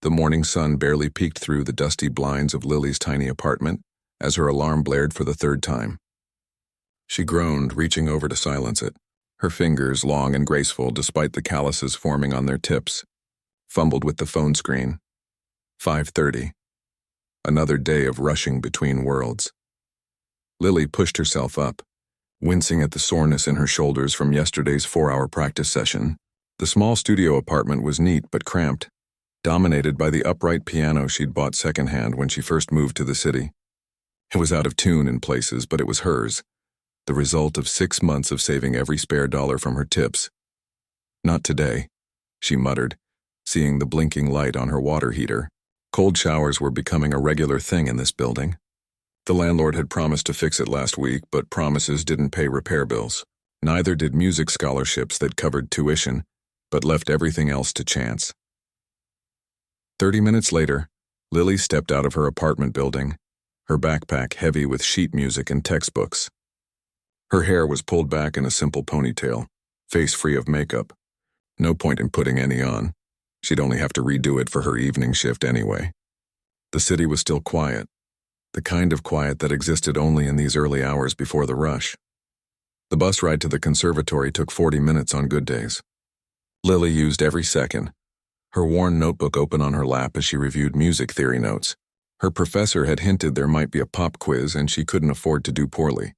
The morning sun barely peeked through the dusty blinds of Lily's tiny apartment as her alarm blared for the third time. She groaned, reaching over to silence it, her fingers long and graceful despite the calluses forming on their tips, fumbled with the phone screen. 5:30. Another day of rushing between worlds. Lily pushed herself up, wincing at the soreness in her shoulders from yesterday's 4-hour practice session. The small studio apartment was neat but cramped, dominated by the upright piano she'd bought secondhand when she first moved to the city. It was out of tune in places, but it was hers, the result of 6 months of saving every spare dollar from her tips. Not today, she muttered, seeing the blinking light on her water heater. Cold showers were becoming a regular thing in this building. The landlord had promised to fix it last week, but promises didn't pay repair bills. Neither did music scholarships that covered tuition, but left everything else to chance. 30 minutes later, Lily stepped out of her apartment building, her backpack heavy with sheet music and textbooks. Her hair was pulled back in a simple ponytail, face free of makeup. No point in putting any on. She'd only have to redo it for her evening shift anyway. The city was still quiet, the kind of quiet that existed only in these early hours before the rush. The bus ride to the conservatory took 40 minutes on good days. Lily used every second, her worn notebook open on her lap as she reviewed music theory notes. Her professor had hinted there might be a pop quiz and she couldn't afford to do poorly.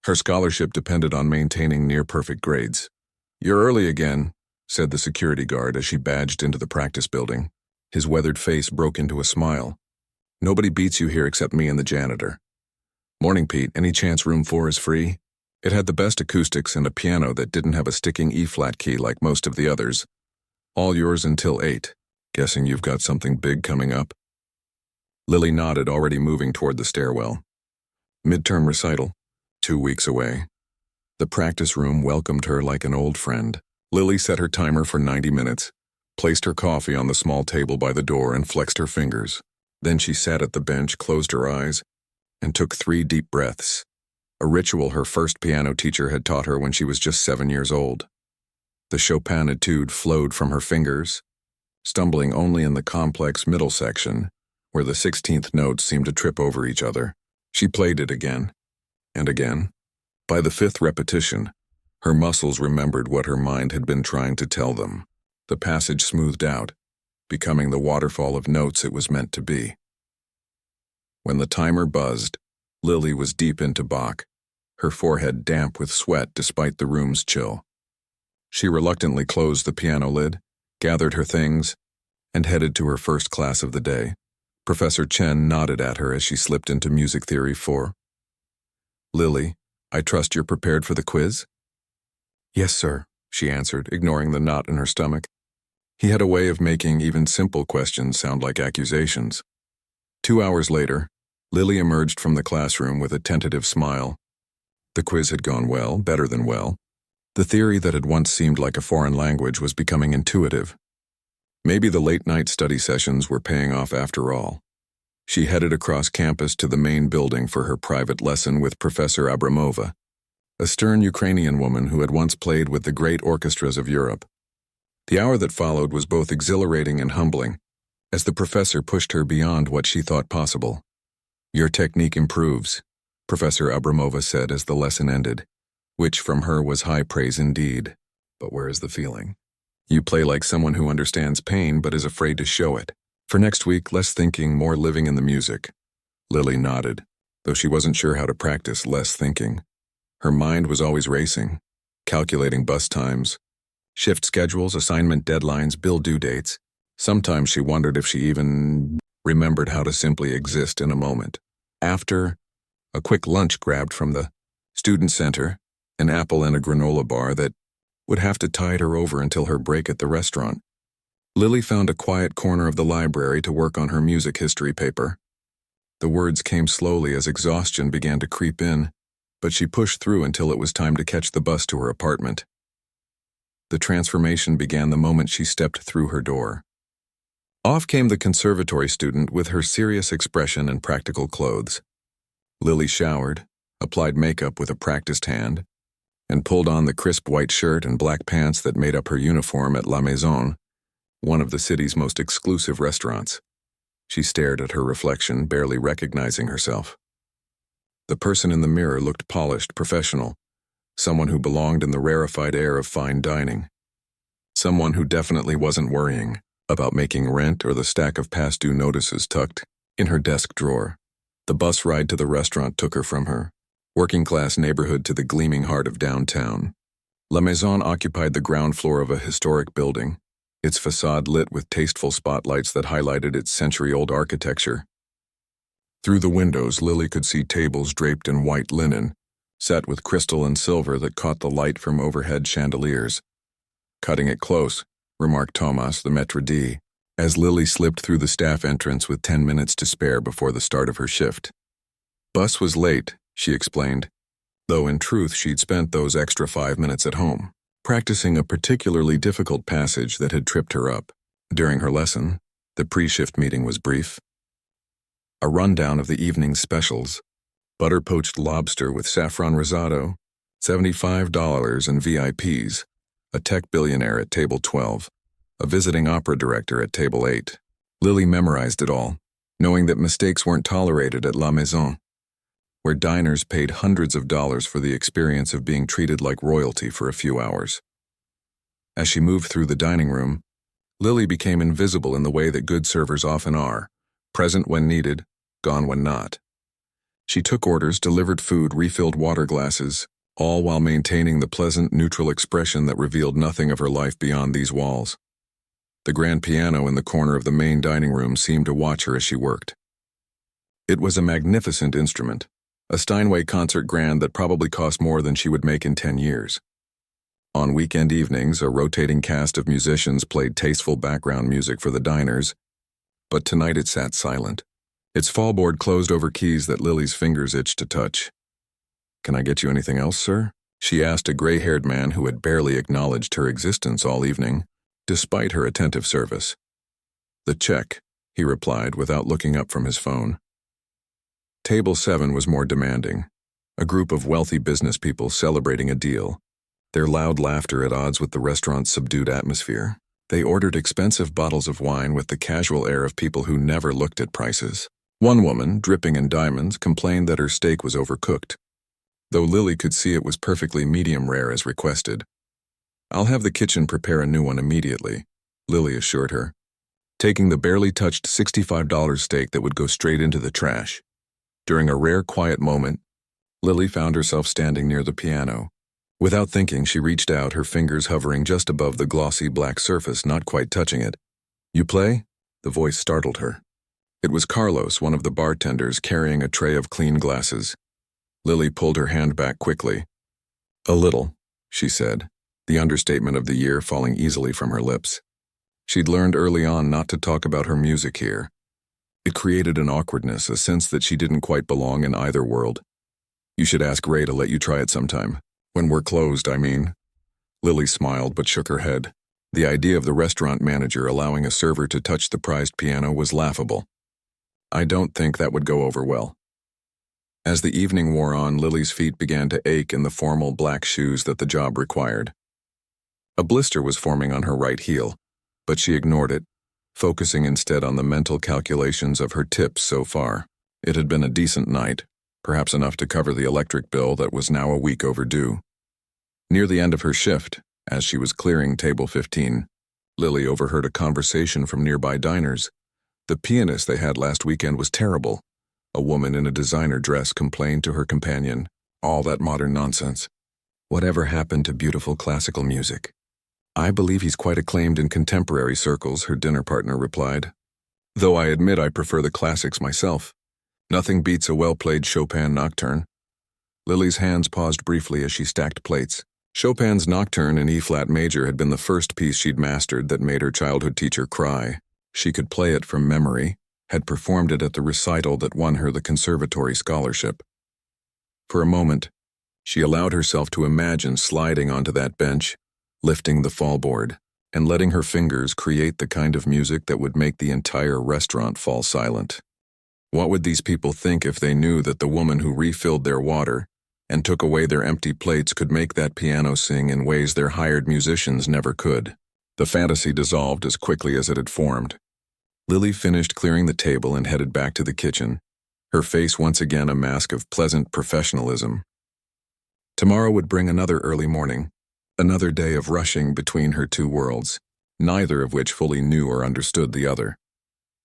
Her scholarship depended on maintaining near-perfect grades. "You're early again," said the security guard as she badged into the practice building. His weathered face broke into a smile. "Nobody beats you here except me and the janitor." "Morning, Pete. Any chance room 4 is free?" It had the best acoustics and a piano that didn't have a sticking E-flat key like most of the others. "All yours until 8. Guessing you've got something big coming up?" Lily nodded, already moving toward the stairwell. Midterm recital, 2 weeks away. The practice room welcomed her like an old friend. Lily set her timer for 90 minutes, placed her coffee on the small table by the door and flexed her fingers. Then she sat at the bench, closed her eyes, and took 3 deep breaths, a ritual her first piano teacher had taught her when she was just 7 years old. The Chopin etude flowed from her fingers, stumbling only in the complex middle section, where the 16th notes seemed to trip over each other. She played it again, and again. By the 5th repetition, her muscles remembered what her mind had been trying to tell them. The passage smoothed out, becoming the waterfall of notes it was meant to be. When the timer buzzed, Lily was deep into Bach, her forehead damp with sweat despite the room's chill. She reluctantly closed the piano lid, gathered her things, and headed to her first class of the day. Professor Chen nodded at her as she slipped into Music Theory 4. "Lily, I trust you're prepared for the quiz?" "Yes, sir," she answered, ignoring the knot in her stomach. He had a way of making even simple questions sound like accusations. 2 hours later, Lily emerged from the classroom with a tentative smile. The quiz had gone well, better than well. The theory that had once seemed like a foreign language was becoming intuitive. Maybe the late-night study sessions were paying off after all. She headed across campus to the main building for her private lesson with Professor Abramova, a stern Ukrainian woman who had once played with the great orchestras of Europe. The hour that followed was both exhilarating and humbling, as the professor pushed her beyond what she thought possible. "Your technique improves," Professor Abramova said as the lesson ended, which from her was high praise indeed. But where is the feeling? You play like someone who understands pain but is afraid to show it. For next week, less thinking, more living in the music. Lily nodded, though she wasn't sure how to practice less thinking. Her mind was always racing, calculating bus times, shift schedules, assignment deadlines, bill due dates. Sometimes she wondered if she even remembered how to simply exist in a moment. After a quick lunch grabbed from the student center, an apple and a granola bar that would have to tide her over until her break at the restaurant, Lily found a quiet corner of the library to work on her music history paper. The words came slowly as exhaustion began to creep in, but she pushed through until it was time to catch the bus to her apartment. The transformation began the moment she stepped through her door. Off came the conservatory student with her serious expression and practical clothes. Lily showered, applied makeup with a practiced hand, and pulled on the crisp white shirt and black pants that made up her uniform at La Maison, one of the city's most exclusive restaurants. She stared at her reflection, barely recognizing herself. The person in the mirror looked polished, professional, someone who belonged in the rarefied air of fine dining. Someone who definitely wasn't worrying about making rent or the stack of past due notices tucked in her desk drawer. The bus ride to the restaurant took her from her working-class neighborhood to the gleaming heart of downtown. La Maison occupied the ground floor of a historic building, its facade lit with tasteful spotlights that highlighted its century-old architecture. Through the windows, Lily could see tables draped in white linen, set with crystal and silver that caught the light from overhead chandeliers. "Cutting it close," remarked Thomas, the maître d', as Lily slipped through the staff entrance with 10 minutes to spare before the start of her shift. "Bus was late," she explained, though in truth she'd spent those extra 5 minutes at home, practicing a particularly difficult passage that had tripped her up. During her lesson, the pre-shift meeting was brief. A rundown of the evening's specials: butter-poached lobster with saffron risotto, $75, and VIPs, a tech billionaire at table 12, a visiting opera director at table 8. Lily memorized it all, knowing that mistakes weren't tolerated at La Maison, where diners paid hundreds of dollars for the experience of being treated like royalty for a few hours. As she moved through the dining room, Lily became invisible in the way that good servers often are, present when needed, gone when not. She took orders, delivered food, refilled water glasses, all while maintaining the pleasant, neutral expression that revealed nothing of her life beyond these walls. The grand piano in the corner of the main dining room seemed to watch her as she worked. It was a magnificent instrument, a Steinway concert grand that probably cost more than she would make in 10 years. On weekend evenings, a rotating cast of musicians played tasteful background music for the diners, but tonight it sat silent, its fallboard closed over keys that Lily's fingers itched to touch. "Can I get you anything else, sir?" she asked a gray-haired man who had barely acknowledged her existence all evening, despite her attentive service. "The check," he replied without looking up from his phone. Table 7 was more demanding, a group of wealthy business people celebrating a deal, their loud laughter at odds with the restaurant's subdued atmosphere. They ordered expensive bottles of wine with the casual air of people who never looked at prices. One woman, dripping in diamonds, complained that her steak was overcooked, though Lily could see it was perfectly medium rare as requested. "I'll have the kitchen prepare a new one immediately," Lily assured her, taking the barely touched $65 steak that would go straight into the trash. During a rare quiet moment, Lily found herself standing near the piano. Without thinking, she reached out, her fingers hovering just above the glossy black surface, not quite touching it. "You play?" The voice startled her. It was Carlos, one of the bartenders, carrying a tray of clean glasses. Lily pulled her hand back quickly. "A little," she said, the understatement of the year falling easily from her lips. She'd learned early on not to talk about her music here. It created an awkwardness, a sense that she didn't quite belong in either world. "You should ask Ray to let you try it sometime. When we're closed, I mean." Lily smiled but shook her head. The idea of the restaurant manager allowing a server to touch the prized piano was laughable. "I don't think that would go over well." As the evening wore on, Lily's feet began to ache in the formal black shoes that the job required. A blister was forming on her right heel, but she ignored it, focusing instead on the mental calculations of her tips so far. It had been a decent night, perhaps enough to cover the electric bill that was now a week overdue. Near the end of her shift, as she was clearing table 15, Lily overheard a conversation from nearby diners. The pianist they had last weekend was terrible. A woman in a designer dress complained to her companion, "All that modern nonsense. Whatever happened to beautiful classical music?" "I believe he's quite acclaimed in contemporary circles," her dinner partner replied. "Though I admit I prefer the classics myself. Nothing beats a well-played Chopin nocturne." Lily's hands paused briefly as she stacked plates. Chopin's Nocturne in E-flat major had been the first piece she'd mastered that made her childhood teacher cry. She could play it from memory, had performed it at the recital that won her the conservatory scholarship. For a moment, she allowed herself to imagine sliding onto that bench, lifting the fallboard, and letting her fingers create the kind of music that would make the entire restaurant fall silent. What would these people think if they knew that the woman who refilled their water and took away their empty plates could make that piano sing in ways their hired musicians never could? The fantasy dissolved as quickly as it had formed. Lily finished clearing the table and headed back to the kitchen, her face once again a mask of pleasant professionalism. Tomorrow would bring another early morning, another day of rushing between her two worlds, neither of which fully knew or understood the other.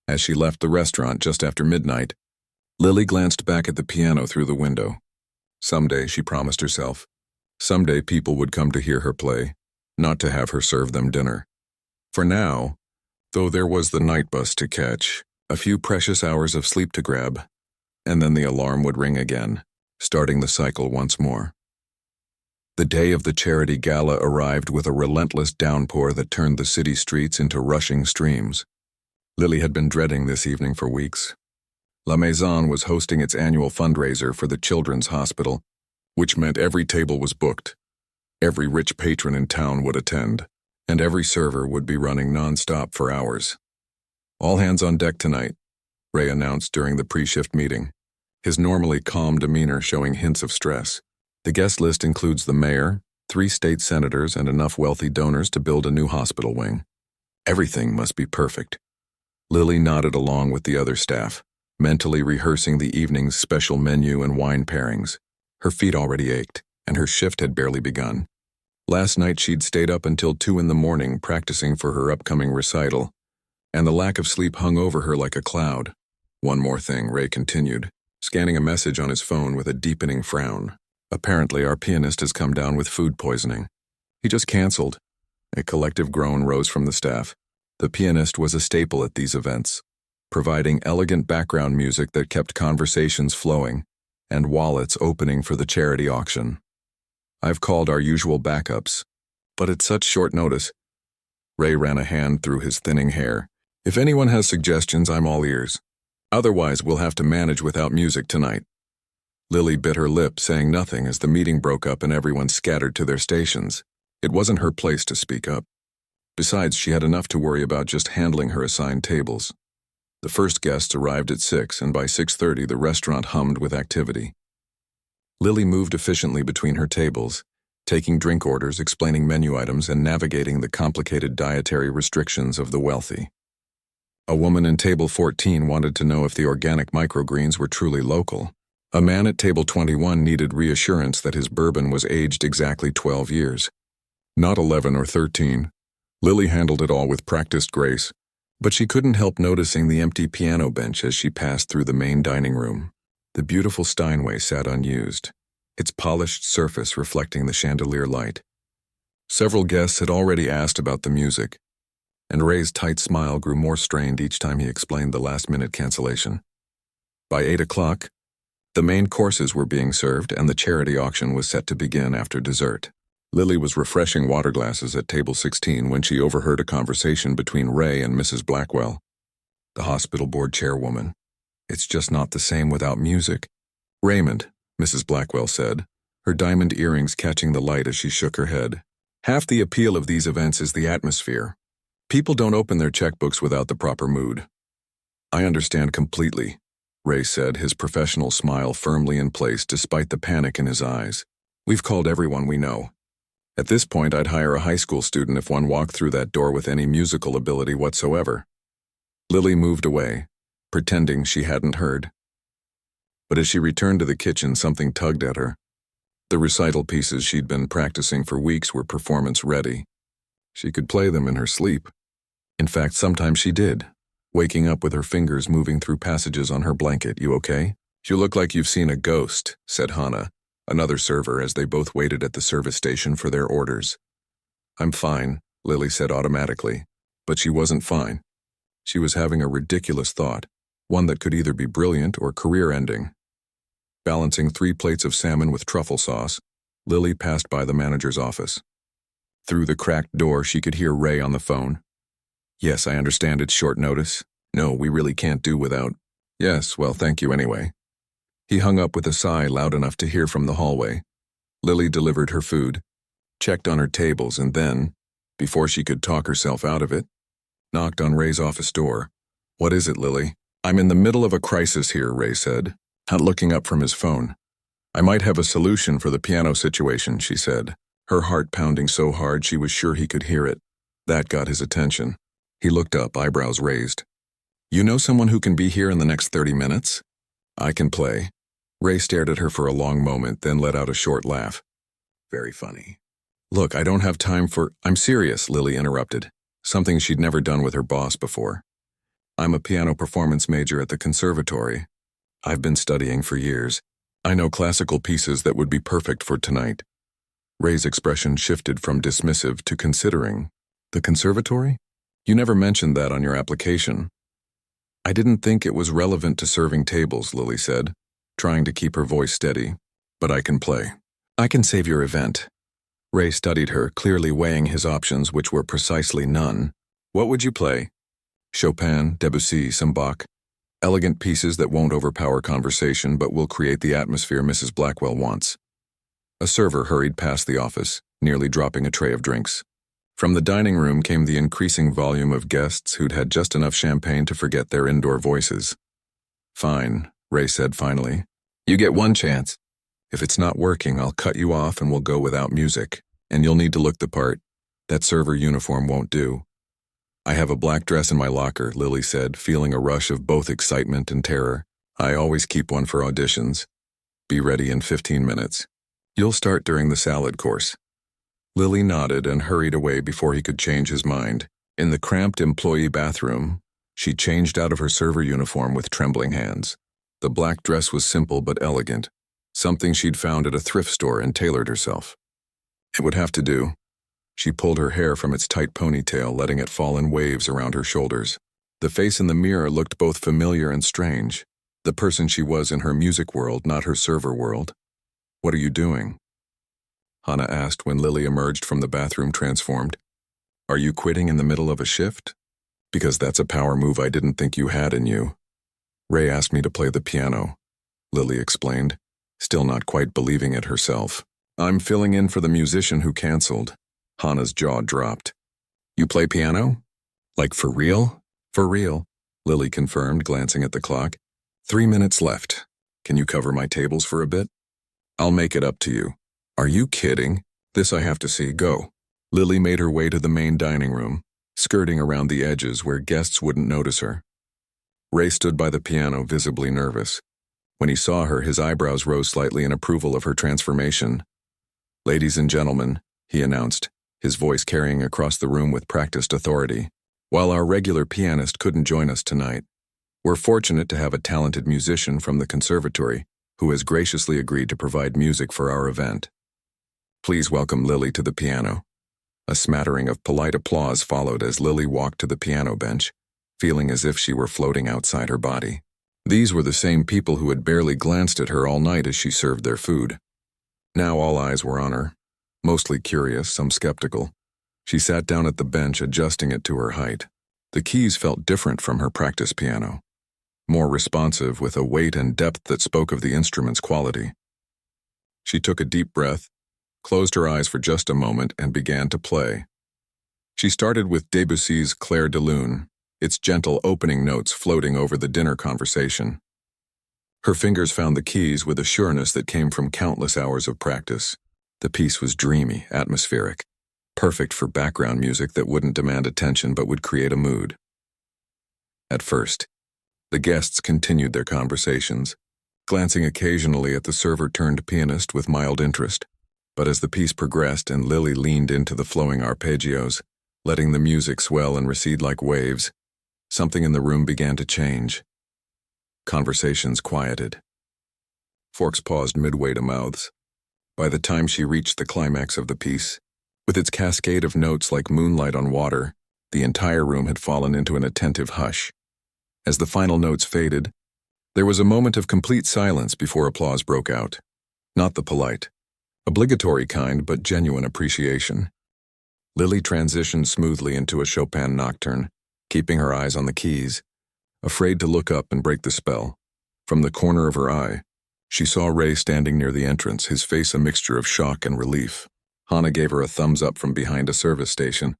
As she left the restaurant just after midnight, Lily glanced back at the piano through the window. Someday, she promised herself, someday people would come to hear her play, not to have her serve them dinner. For now, though there was the night bus to catch, a few precious hours of sleep to grab, and then the alarm would ring again, starting the cycle once more. The day of the charity gala arrived with a relentless downpour that turned the city streets into rushing streams. Lily had been dreading this evening for weeks. La Maison was hosting its annual fundraiser for the Children's Hospital, which meant every table was booked. Every rich patron in town would attend, and every server would be running non-stop for hours. All hands on deck tonight, Ray announced during the pre-shift meeting, his normally calm demeanor showing hints of stress. The guest list includes the mayor, 3 state senators, and enough wealthy donors to build a new hospital wing. Everything must be perfect. Lily nodded along with the other staff, mentally rehearsing the evening's special menu and wine pairings. Her feet already ached, and her shift had barely begun. Last night she'd stayed up until 2 in the morning practicing for her upcoming recital, and the lack of sleep hung over her like a cloud. One more thing, Ray continued, scanning a message on his phone with a deepening frown. Apparently, our pianist has come down with food poisoning. He just canceled. A collective groan rose from the staff. The pianist was a staple at these events, providing elegant background music that kept conversations flowing and wallets opening for the charity auction. I've called our usual backups, but at such short notice. Ray ran a hand through his thinning hair. If anyone has suggestions, I'm all ears. Otherwise, we'll have to manage without music tonight. Lily bit her lip, saying nothing as the meeting broke up and everyone scattered to their stations. It wasn't her place to speak up. Besides, she had enough to worry about just handling her assigned tables. The first guests arrived at 6, and by 6:30 the restaurant hummed with activity. Lily moved efficiently between her tables, taking drink orders, explaining menu items, and navigating the complicated dietary restrictions of the wealthy. A woman in table 14 wanted to know if the organic microgreens were truly local. A man at table 21 needed reassurance that his bourbon was aged exactly 12 years, not 11 or 13. Lily handled it all with practiced grace, but she couldn't help noticing the empty piano bench as she passed through the main dining room. The beautiful Steinway sat unused, its polished surface reflecting the chandelier light. Several guests had already asked about the music, and Ray's tight smile grew more strained each time he explained the last-minute cancellation. By 8 o'clock, the main courses were being served and the charity auction was set to begin after dessert. Lily was refreshing water glasses at table 16 when she overheard a conversation between Ray and Mrs. Blackwell, the hospital board chairwoman. It's just not the same without music. Raymond, Mrs. Blackwell said, her diamond earrings catching the light as she shook her head. Half the appeal of these events is the atmosphere. People don't open their checkbooks without the proper mood. I understand completely, Ray said, his professional smile firmly in place despite the panic in his eyes. We've called everyone we know. At this point, I'd hire a high school student if one walked through that door with any musical ability whatsoever. Lily moved away, pretending she hadn't heard. But as she returned to the kitchen, something tugged at her. The recital pieces she'd been practicing for weeks were performance-ready. She could play them in her sleep. In fact, sometimes she did, waking up with her fingers moving through passages on her blanket. You okay? You look like you've seen a ghost, said Hannah, another server, as they both waited at the service station for their orders. I'm fine, Lily said automatically, but she wasn't fine. She was having a ridiculous thought, one that could either be brilliant or career-ending. Balancing 3 plates of salmon with truffle sauce, Lily passed by the manager's office. Through the cracked door, she could hear Ray on the phone. Yes, I understand it's short notice. No, we really can't do without. Yes, well, thank you anyway. He hung up with a sigh loud enough to hear from the hallway. Lily delivered her food, checked on her tables, and then, before she could talk herself out of it, knocked on Ray's office door. What is it, Lily? I'm in the middle of a crisis here, Ray said, not looking up from his phone. I might have a solution for the piano situation, she said, her heart pounding so hard she was sure he could hear it. That got his attention. He looked up, eyebrows raised. You know someone who can be here in the next 30 minutes? I can play. Ray stared at her for a long moment, then let out a short laugh. Very funny. Look, I don't have time for— I'm serious, Lily interrupted, something she'd never done with her boss before. I'm a piano performance major at the conservatory. I've been studying for years. I know classical pieces that would be perfect for tonight. Ray's expression shifted from dismissive to considering. The conservatory? You never mentioned that on your application. I didn't think it was relevant to serving tables, Lily said, trying to keep her voice steady. But I can play. I can save your event. Ray studied her, clearly weighing his options, which were precisely none. What would you play? Chopin, Debussy, some Bach. Elegant pieces that won't overpower conversation but will create the atmosphere Mrs. Blackwell wants. A server hurried past the office, nearly dropping a tray of drinks. From the dining room came the increasing volume of guests who'd had just enough champagne to forget their indoor voices. Fine, Ray said finally. You get one chance. If it's not working, I'll cut you off and we'll go without music. And you'll need to look the part. That server uniform won't do. I have a black dress in my locker, Lily said, feeling a rush of both excitement and terror. I always keep one for auditions. Be ready in 15 minutes. You'll start during the salad course. Lily nodded and hurried away before he could change his mind. In the cramped employee bathroom, she changed out of her server uniform with trembling hands. The black dress was simple but elegant, something she'd found at a thrift store and tailored herself. It would have to do. She pulled her hair from its tight ponytail, letting it fall in waves around her shoulders. The face in the mirror looked both familiar and strange. The person she was in her music world, not her server world. What are you doing? Hannah asked when Lily emerged from the bathroom transformed. Are you quitting in the middle of a shift? Because that's a power move I didn't think you had in you. Ray asked me to play the piano, Lily explained, still not quite believing it herself. I'm filling in for the musician who canceled. Hannah's jaw dropped. You play piano? Like for real? For real, Lily confirmed, glancing at the clock. 3 minutes left. Can you cover my tables for a bit? I'll make it up to you. Are you kidding? This I have to see. Go. Lily made her way to the main dining room, skirting around the edges where guests wouldn't notice her. Ray stood by the piano, visibly nervous. When he saw her, his eyebrows rose slightly in approval of her transformation. Ladies and gentlemen, he announced, his voice carrying across the room with practiced authority. While our regular pianist couldn't join us tonight, we're fortunate to have a talented musician from the conservatory who has graciously agreed to provide music for our event. Please welcome Lily to the piano. A smattering of polite applause followed as Lily walked to the piano bench, feeling as if she were floating outside her body. These were the same people who had barely glanced at her all night as she served their food. Now all eyes were on her. Mostly curious, some skeptical. She sat down at the bench, adjusting it to her height. The keys felt different from her practice piano, more responsive with a weight and depth that spoke of the instrument's quality. She took a deep breath, closed her eyes for just a moment, and began to play. She started with Debussy's Clair de Lune, its gentle opening notes floating over the dinner conversation. Her fingers found the keys with a sureness that came from countless hours of practice. The piece was dreamy, atmospheric, perfect for background music that wouldn't demand attention but would create a mood. At first, the guests continued their conversations, glancing occasionally at the server-turned-pianist with mild interest. But as the piece progressed and Lily leaned into the flowing arpeggios, letting the music swell and recede like waves, something in the room began to change. Conversations quieted. Forks paused midway to mouths. By the time she reached the climax of the piece, with its cascade of notes like moonlight on water, the entire room had fallen into an attentive hush. As the final notes faded, there was a moment of complete silence before applause broke out. Not the polite, obligatory kind, but genuine appreciation. Lily transitioned smoothly into a Chopin nocturne, keeping her eyes on the keys, afraid to look up and break the spell. From the corner of her eye, she saw Ray standing near the entrance, his face a mixture of shock and relief. Hannah gave her a thumbs up from behind a service station.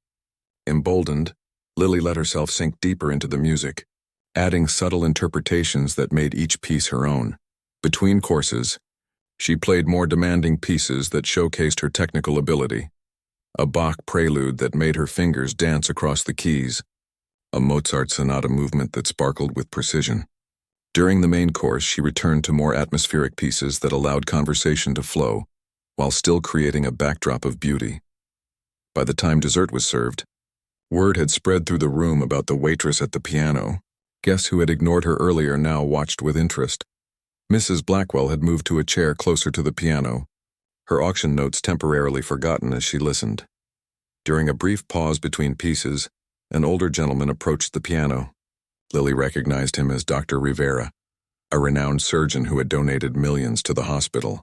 Emboldened, Lily let herself sink deeper into the music, adding subtle interpretations that made each piece her own. Between courses, she played more demanding pieces that showcased her technical ability. a Bach prelude that made her fingers dance across the keys, a Mozart sonata movement that sparkled with precision. During the main course, she returned to more atmospheric pieces that allowed conversation to flow, while still creating a backdrop of beauty. By the time dessert was served, word had spread through the room about the waitress at the piano. Guests who had ignored her earlier now watched with interest. Mrs. Blackwell had moved to a chair closer to the piano, her auction notes temporarily forgotten as she listened. During a brief pause between pieces, an older gentleman approached the piano. Lily recognized him as Dr. Rivera, a renowned surgeon who had donated millions to the hospital.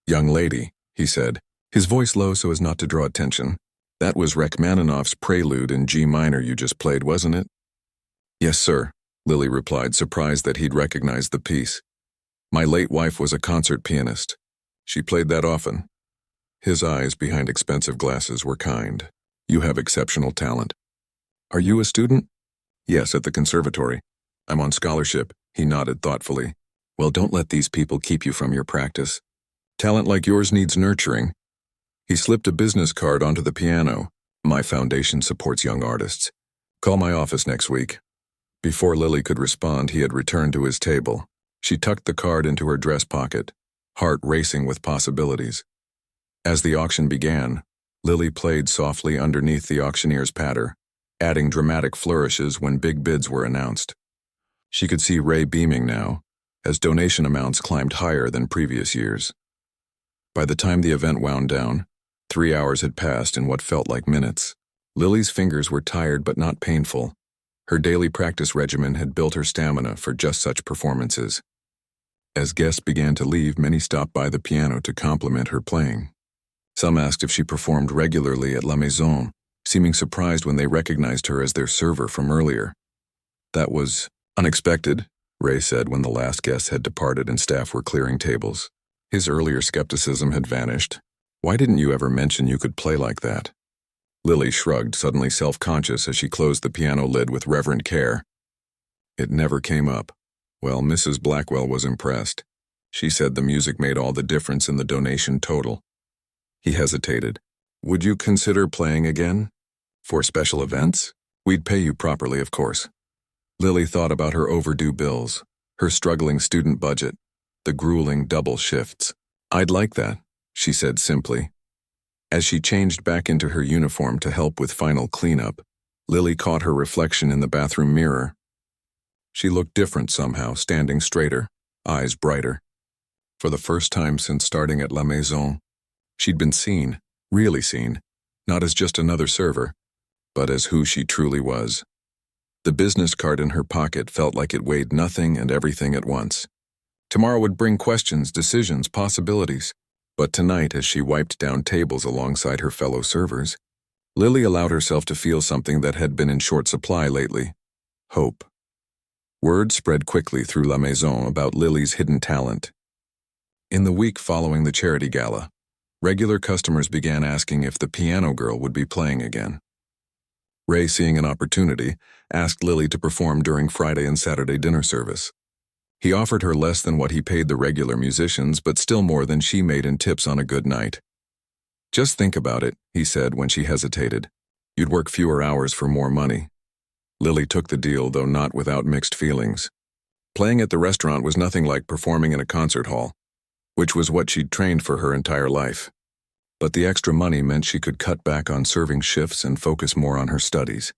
"Young lady," he said, his voice low so as not to draw attention, "that was Rachmaninoff's prelude in G minor you just played, wasn't it?" "Yes, sir," Lily replied, surprised that he'd recognized the piece. "My late wife was a concert pianist. She played that often." His eyes behind expensive glasses were kind. "You have exceptional talent." "Are you a student?" "Yes, at the conservatory. I'm on scholarship," he nodded thoughtfully. "Well, don't let these people keep you from your practice. Talent like yours needs nurturing." He slipped a business card onto the piano. "My foundation supports young artists. Call my office next week." Before Lily could respond, he had returned to his table. She tucked the card into her dress pocket, heart racing with possibilities. As the auction began, Lily played softly underneath the auctioneer's patter, adding dramatic flourishes when big bids were announced. She could see Ray beaming now, as donation amounts climbed higher than previous years. By the time the event wound down, 3 hours had passed in what felt like minutes. Lily's fingers were tired but not painful. Her daily practice regimen had built her stamina for just such performances. As guests began to leave, many stopped by the piano to compliment her playing. Some asked if she performed regularly at La Maison, seeming surprised when they recognized her as their server from earlier. "That was unexpected," Ray said when the last guests had departed and staff were clearing tables. His earlier skepticism had vanished. "Why didn't you ever mention you could play like that?" Lily shrugged, suddenly self-conscious as she closed the piano lid with reverent care. "It never came up." Well, Mrs. Blackwell was impressed. She said the music made all the difference in the donation total. He hesitated. "Would you consider playing again? For special events? We'd pay you properly, of course." Lily thought about her overdue bills, her struggling student budget, the grueling double shifts. "I'd like that," she said simply. As she changed back into her uniform to help with final cleanup, Lily caught her reflection in the bathroom mirror. She looked different somehow, standing straighter, eyes brighter. For the first time since starting at La Maison, she'd been seen, really seen, not as just another server, but as who she truly was. The business card in her pocket felt like it weighed nothing and everything at once. Tomorrow would bring questions, decisions, possibilities. But tonight, as she wiped down tables alongside her fellow servers, Lily allowed herself to feel something that had been in short supply lately: hope. Word spread quickly through La Maison about Lily's hidden talent. In the week following the charity gala, regular customers began asking if the piano girl would be playing again. Ray, seeing an opportunity, asked Lily to perform during Friday and Saturday dinner service. He offered her less than what he paid the regular musicians, but still more than she made in tips on a good night. "Just think about it," he said when she hesitated. "You'd work fewer hours for more money." Lily took the deal, though not without mixed feelings. Playing at the restaurant was nothing like performing in a concert hall, which was what she'd trained for her entire life. But the extra money meant she could cut back on serving shifts and focus more on her studies.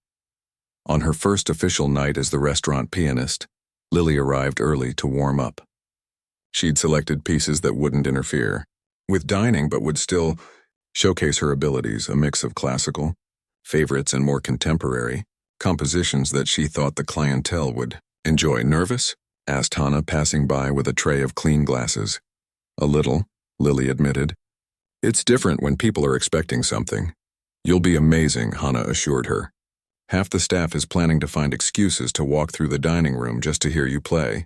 On her first official night as the restaurant pianist, Lily arrived early to warm up. She'd selected pieces that wouldn't interfere with dining but would still showcase her abilities, a mix of classical, favorites, and more contemporary compositions that she thought the clientele would enjoy. "Nervous?" asked Hannah, passing by with a tray of clean glasses. "A little," Lily admitted. "It's different when people are expecting something." "You'll be amazing," Hannah assured her. "Half the staff is planning to find excuses to walk through the dining room just to hear you play."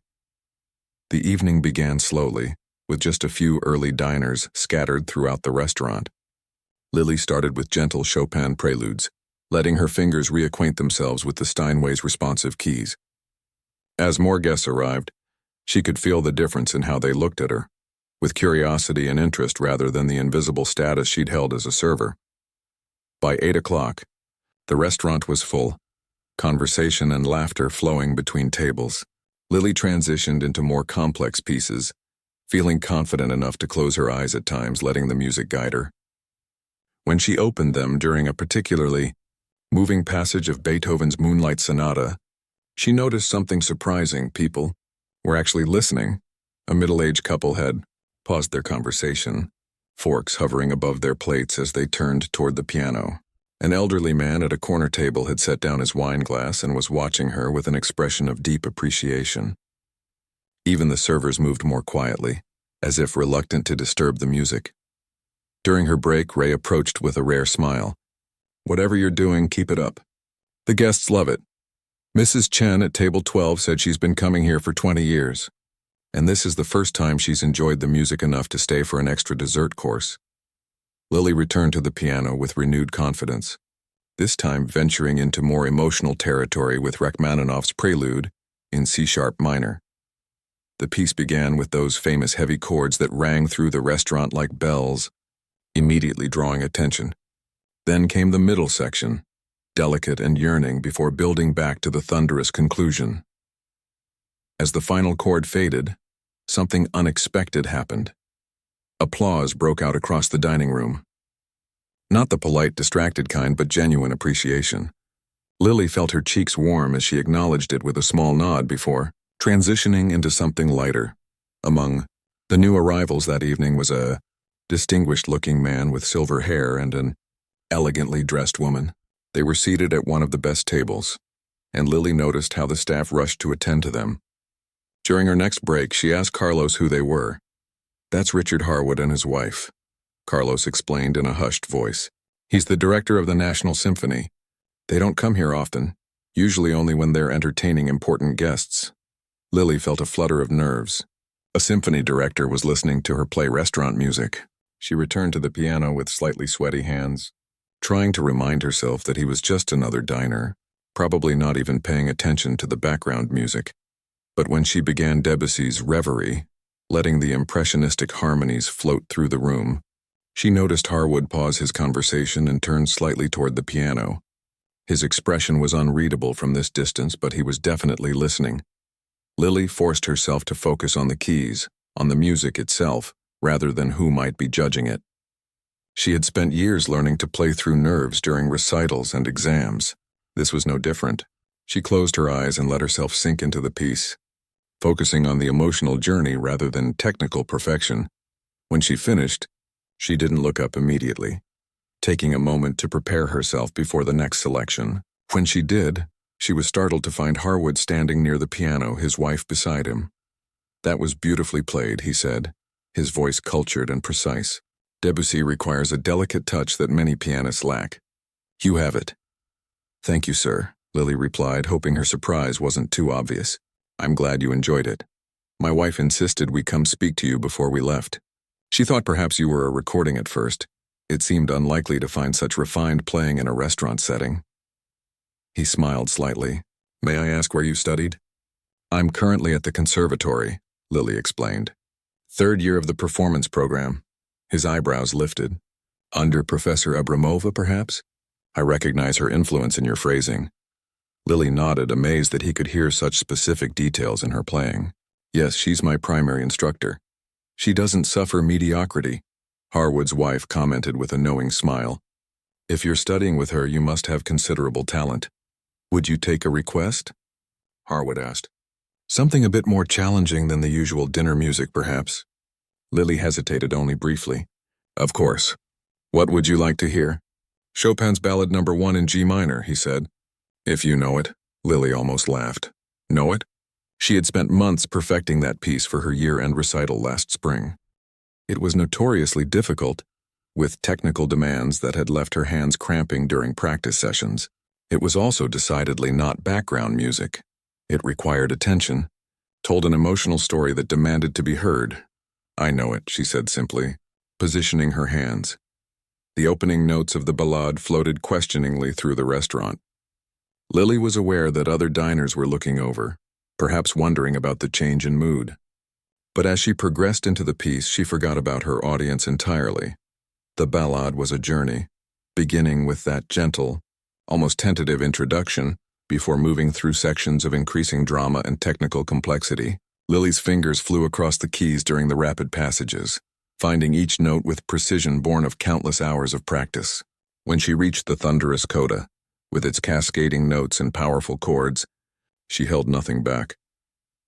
The evening began slowly, with just a few early diners scattered throughout the restaurant. Lily started with gentle Chopin preludes, letting her fingers reacquaint themselves with the Steinway's responsive keys. As more guests arrived, she could feel the difference in how they looked at her, with curiosity and interest rather than the invisible status she'd held as a server. By 8 o'clock, the restaurant was full, conversation and laughter flowing between tables. Lily transitioned into more complex pieces, feeling confident enough to close her eyes at times, letting the music guide her. When she opened them during a particularly moving passage of Beethoven's Moonlight Sonata, she noticed something surprising. People were actually listening. A middle-aged couple had paused their conversation, forks hovering above their plates as they turned toward the piano. An elderly man at a corner table had set down his wine glass and was watching her with an expression of deep appreciation. Even the servers moved more quietly, as if reluctant to disturb the music. During her break, Ray approached with a rare smile. "Whatever you're doing, keep it up. The guests love it. Mrs. Chen at table 12 said she's been coming here for 20 years, and this is the first time she's enjoyed the music enough to stay for an extra dessert course." Lily returned to the piano with renewed confidence, this time venturing into more emotional territory with Rachmaninoff's Prelude in C-sharp minor. The piece began with those famous heavy chords that rang through the restaurant like bells, immediately drawing attention. Then came the middle section, delicate and yearning before building back to the thunderous conclusion. As the final chord faded, something unexpected happened. Applause broke out across the dining room. Not the polite, distracted kind, but genuine appreciation. Lily felt her cheeks warm as she acknowledged it with a small nod before transitioning into something lighter. Among the new arrivals that evening was a distinguished-looking man with silver hair and an elegantly dressed woman. They were seated at one of the best tables, and Lily noticed how the staff rushed to attend to them. During her next break, she asked Carlos who they were. "That's Richard Harwood and his wife," Carlos explained in a hushed voice. "He's the director of the National Symphony. They don't come here often, usually only when they're entertaining important guests." Lily felt a flutter of nerves. A symphony director was listening to her play restaurant music. She returned to the piano with slightly sweaty hands, trying to remind herself that he was just another diner, probably not even paying attention to the background music. But when she began Debussy's Reverie, letting the impressionistic harmonies float through the room, she noticed Harwood pause his conversation and turn slightly toward the piano. His expression was unreadable from this distance, but he was definitely listening. Lily forced herself to focus on the keys, on the music itself, rather than who might be judging it. She had spent years learning to play through nerves during recitals and exams. This was no different. She closed her eyes and let herself sink into the piece, focusing on the emotional journey rather than technical perfection. When she finished, she didn't look up immediately, taking a moment to prepare herself before the next selection. When she did, she was startled to find Harwood standing near the piano, his wife beside him. "That was beautifully played," he said, his voice cultured and precise. "Debussy requires a delicate touch that many pianists lack. You have it." "Thank you, sir," Lily replied, hoping her surprise wasn't too obvious. "I'm glad you enjoyed it. My wife insisted we come speak to you before we left. She thought perhaps you were a recording at first. It seemed unlikely to find such refined playing in a restaurant setting." He smiled slightly. "May I ask where you studied?" "I'm currently at the conservatory," Lily explained. "Third year of the performance program." His eyebrows lifted. "Under Professor Abramova, perhaps? I recognize her influence in your phrasing." Lily nodded, amazed that he could hear such specific details in her playing. "Yes, she's my primary instructor." "She doesn't suffer mediocrity," Harwood's wife commented with a knowing smile. "If you're studying with her, you must have considerable talent." "Would you take a request?" Harwood asked. "Something a bit more challenging than the usual dinner music, perhaps." Lily hesitated only briefly. "Of course. What would you like to hear?" "Chopin's Ballad No. 1 in G minor," he said. "If you know it." Lily almost laughed. Know it? She had spent months perfecting that piece for her year-end recital last spring. It was notoriously difficult, with technical demands that had left her hands cramping during practice sessions. It was also decidedly not background music. It required attention, told an emotional story that demanded to be heard. "I know it," she said simply, positioning her hands. The opening notes of the ballade floated questioningly through the restaurant. Lily was aware that other diners were looking over, perhaps wondering about the change in mood. But as she progressed into the piece, she forgot about her audience entirely. The ballade was a journey, beginning with that gentle, almost tentative introduction before moving through sections of increasing drama and technical complexity. Lily's fingers flew across the keys during the rapid passages, finding each note with precision born of countless hours of practice. When she reached the thunderous coda, with its cascading notes and powerful chords, she held nothing back.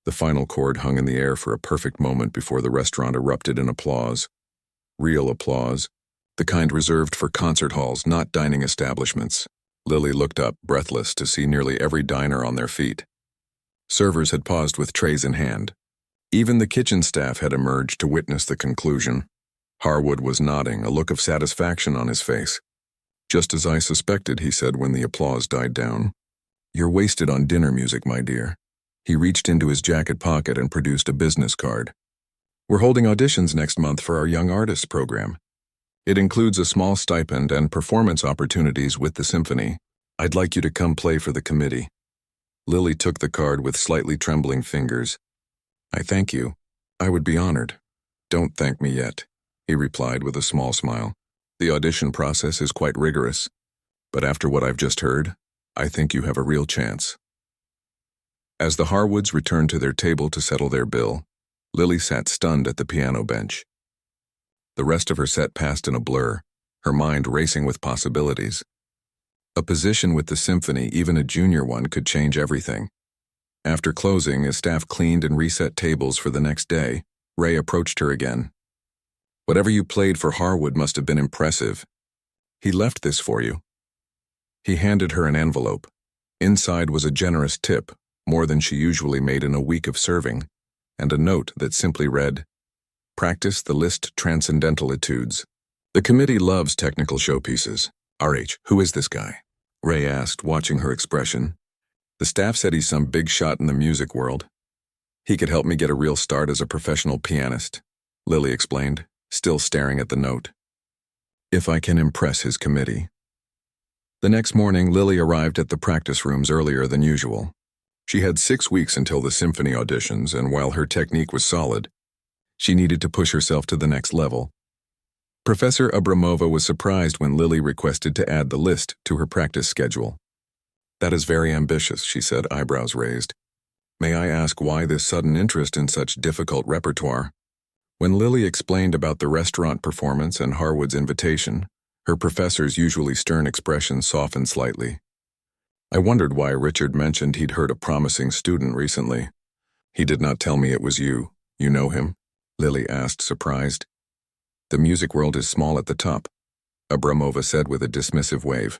The final chord hung in the air for a perfect moment before the restaurant erupted in applause. Real applause, the kind reserved for concert halls, not dining establishments. Lily looked up, breathless, to see nearly every diner on their feet. Servers had paused with trays in hand. Even the kitchen staff had emerged to witness the conclusion. Harwood was nodding, a look of satisfaction on his face. "Just as I suspected," he said when the applause died down. "You're wasted on dinner music, my dear." He reached into his jacket pocket and produced a business card. "We're holding auditions next month for our Young Artists program. It includes a small stipend and performance opportunities with the symphony. I'd like you to come play for the committee." Lily took the card with slightly trembling fingers. "I thank you. I would be honored." "Don't thank me yet," he replied with a small smile. "The audition process is quite rigorous, but after what I've just heard, I think you have a real chance." As the Harwoods returned to their table to settle their bill, Lily sat stunned at the piano bench. The rest of her set passed in a blur, her mind racing with possibilities. A position with the symphony, even a junior one, could change everything. After closing, as staff cleaned and reset tables for the next day, Ray approached her again. "Whatever you played for Harwood must have been impressive. He left this for you." He handed her an envelope. Inside was a generous tip, more than she usually made in a week of serving, and a note that simply read, "Practice the Liszt Transcendental Etudes. The committee loves technical showpieces." "RH, who is this guy?" Ray asked, watching her expression. "The staff said he's some big shot in the music world. He could help me get a real start as a professional pianist," Lily explained, still staring at the note. "If I can impress his committee." The next morning, Lily arrived at the practice rooms earlier than usual. She had 6 weeks until the symphony auditions, and while her technique was solid, she needed to push herself to the next level. Professor Abramova was surprised when Lily requested to add the list to her practice schedule. "That is very ambitious," she said, eyebrows raised. "May I ask why this sudden interest in such difficult repertoire?" When Lily explained about the restaurant performance and Harwood's invitation, her professor's usually stern expression softened slightly. "I wondered why Richard mentioned he'd heard a promising student recently. He did not tell me it was you. You know him?" Lily asked, surprised. "The music world is small at the top," Abramova said with a dismissive wave.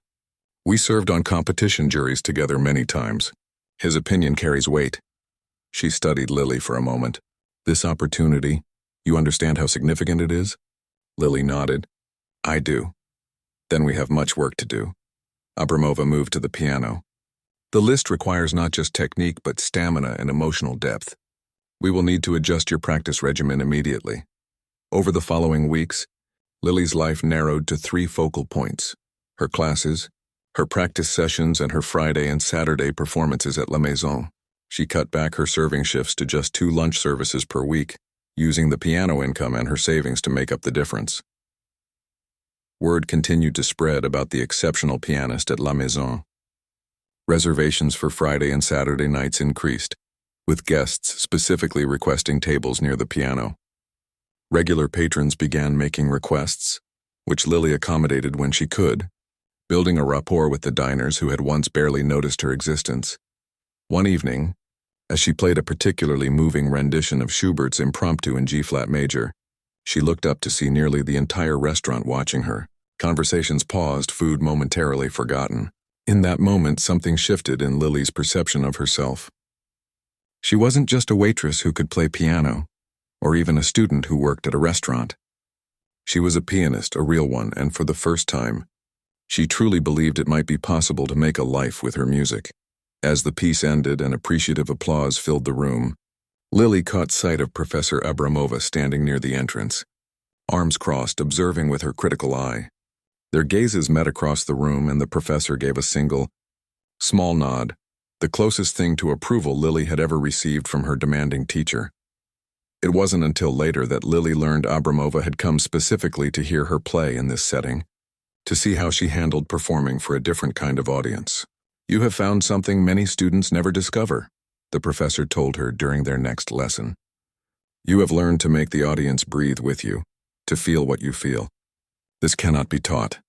"We served on competition juries together many times. His opinion carries weight." She studied Lily for a moment. "This opportunity, you understand how significant it is?" Lily nodded. "I do." "Then we have much work to do." Abramova moved to the piano. "The list requires not just technique but stamina and emotional depth. We will need to adjust your practice regimen immediately." Over the following weeks, Lily's life narrowed to 3 focal points: her classes, her practice sessions, and her Friday and Saturday performances at La Maison. She cut back her serving shifts to just 2 lunch services per week, using the piano income and her savings to make up the difference. Word continued to spread about the exceptional pianist at La Maison. Reservations for Friday and Saturday nights increased, with guests specifically requesting tables near the piano. Regular patrons began making requests, which Lily accommodated when she could, building a rapport with the diners who had once barely noticed her existence. One evening, as she played a particularly moving rendition of Schubert's Impromptu in G-flat major, she looked up to see nearly the entire restaurant watching her. Conversations paused, food momentarily forgotten. In that moment, something shifted in Lily's perception of herself. She wasn't just a waitress who could play piano, or even a student who worked at a restaurant. She was a pianist, a real one, and for the first time, she truly believed it might be possible to make a life with her music. As the piece ended and appreciative applause filled the room, Lily caught sight of Professor Abramova standing near the entrance, arms crossed, observing with her critical eye. Their gazes met across the room, and the professor gave a single, small nod, the closest thing to approval Lily had ever received from her demanding teacher. It wasn't until later that Lily learned Abramova had come specifically to hear her play in this setting, to see how she handled performing for a different kind of audience. "You have found something many students never discover," the professor told her during their next lesson. "You have learned to make the audience breathe with you, to feel what you feel. This cannot be taught."